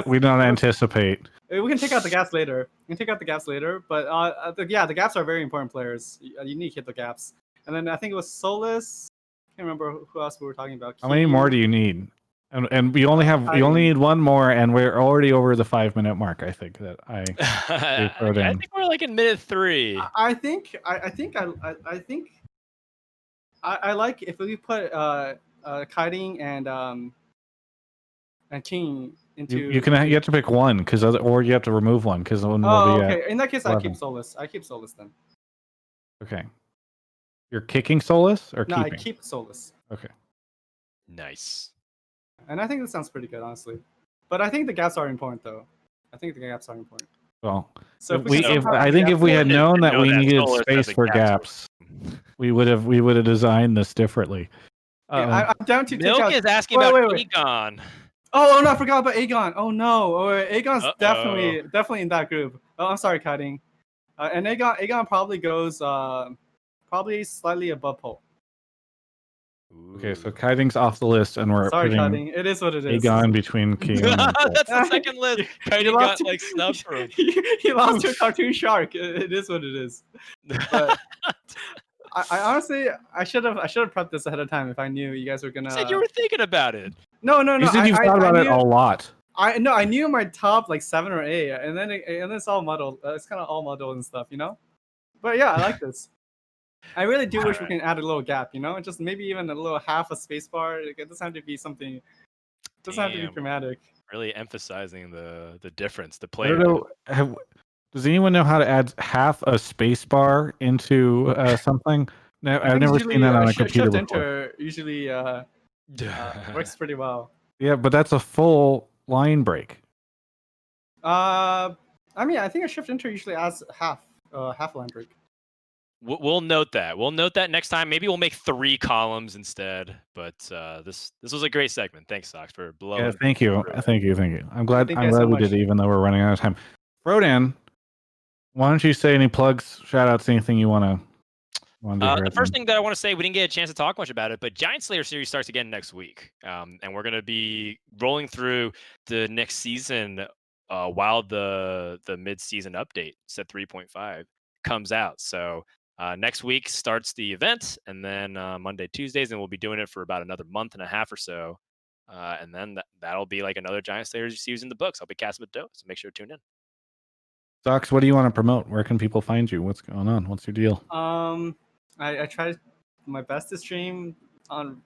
we do not anticipate. We can take out the gaps later. But the gaps are very important players. You need to hit the gaps. And then I think it was Solus. Can't remember who else we were talking about. How many more do you need? And you only need one more, and we're already over the 5-minute mark. I think that I think we're like in minute 3. I think I like if we put Kiting and King into. You have to pick one or you have to remove one because one will be. Okay. In that case, 11. I keep Solus then. Okay. You're kicking Solus or No, keeping? I keep Solus. Okay. Nice. And I think that sounds pretty good, honestly. But I think the gaps are important, though. Well, so I think if we had known that we needed space for gaps, we would have designed this differently. I'm down to Milk is asking about Aegon. Oh no, I forgot about Aegon. Oh no, Aegon's definitely in that group. Oh, I'm sorry, Kiting. And Aegon probably goes probably slightly above Poe. Okay, so Kiting's off the list, and we're putting Kiting. It is what it is. Aegon between Keon and Poe. That's the second list. Kiting got like snubbed for him. He lost to a cartoon shark. It is what it is. But I honestly, I should have prepped this ahead of time if I knew you guys were gonna. You said you were thinking about it. No. You said you've thought about it a lot. I knew my top like 7 or 8, and then it's all muddled. It's kind of all muddled and stuff, you know. But yeah, I like this. I really do wish we can add a little gap, you know, just maybe even a little half a space bar. It doesn't have to be something. It doesn't have to be dramatic. Really emphasizing the difference, the I player. don't know. Does anyone know how to add half a space bar into something? No, I've never seen that on a computer before. Enter usually works pretty well. Yeah, but that's a full line break. I mean, I think a shift enter usually adds half line break. We'll note that. We'll note that next time. Maybe we'll make 3 columns instead. But this was a great segment. Thanks, Socks, for blowing. Yeah, thank you. I'm glad we did it, even though we're running out of time. Frodan, why don't you say any plugs, shout outs, anything you want to the first thing that I want to say, we didn't get a chance to talk much about it, but Giant Slayer series starts again next week. And we're going to be rolling through the next season while the mid-season update, set 3.5, comes out. So next week starts the event, and then Monday, Tuesdays, and we'll be doing it for about another month and a half or so. And then that'll be like another Giant Slayer series in the books. I'll be casting with Doe, so make sure to tune in. Socks, what do you want to promote? Where can people find you? What's going on? What's your deal? I try my best to stream on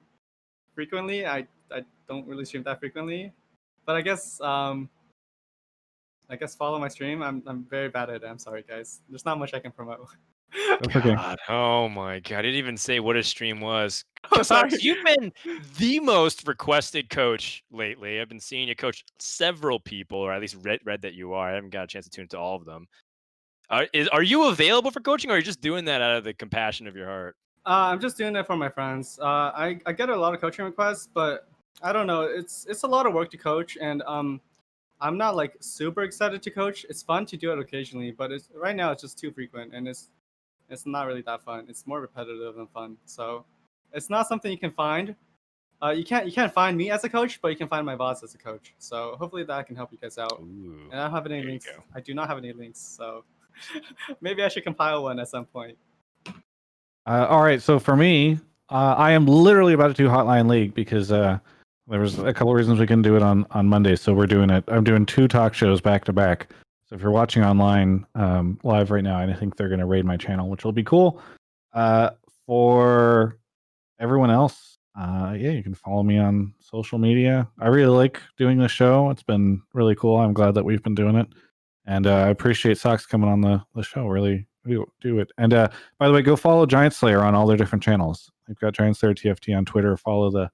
frequently. I don't really stream that frequently, but I guess follow my stream. I'm very bad at it. I'm sorry, guys. There's not much I can promote. That's okay. God, oh my God! I didn't even say what his stream was. Oh, sorry. You've been the most requested coach lately. I've been seeing you coach several people, or at least read that you are. I haven't got a chance to tune into all of them. Are you available for coaching, or are you just doing that out of the compassion of your heart? I'm just doing it for my friends. I get a lot of coaching requests, but I don't know. It's a lot of work to coach, and I'm not like super excited to coach. It's fun to do it occasionally, but right now it's just too frequent, and it's not really that fun. It's more repetitive than fun. So it's not something you can find. You can't find me as a coach, but you can find my boss as a coach. So hopefully that can help you guys out. Ooh, and I don't have any links. I do not have any links, so maybe I should compile one at some point. All right, so for me, I am literally about to do Hotline League because there was a couple of reasons we couldn't do it on Monday, so we're doing it. I'm doing 2 talk shows back to back. So if you're watching online live right now, I think they're going to raid my channel, which will be cool. For everyone else, yeah, you can follow me on social media. I really like doing the show. It's been really cool. I'm glad that we've been doing it. And I appreciate Socks coming on the show. Really do it. And by the way, go follow Giant Slayer on all their different channels. They've got Giant Slayer TFT on Twitter. Follow the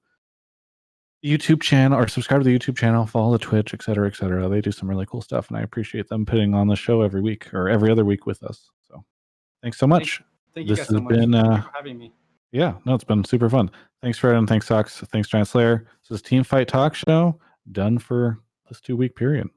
YouTube channel or subscribe to the YouTube channel. Follow the Twitch, etc., etc. They do some really cool stuff, and I appreciate them putting on the show every week or every other week with us. So thanks so much. Thank you This guys so much. been, Thank you for having me. Yeah, no, it's been super fun. Thanks, Fred, and thanks, Socks. Thanks, Giant Slayer. This is Teamfight Talk Show, done for this 2-week period.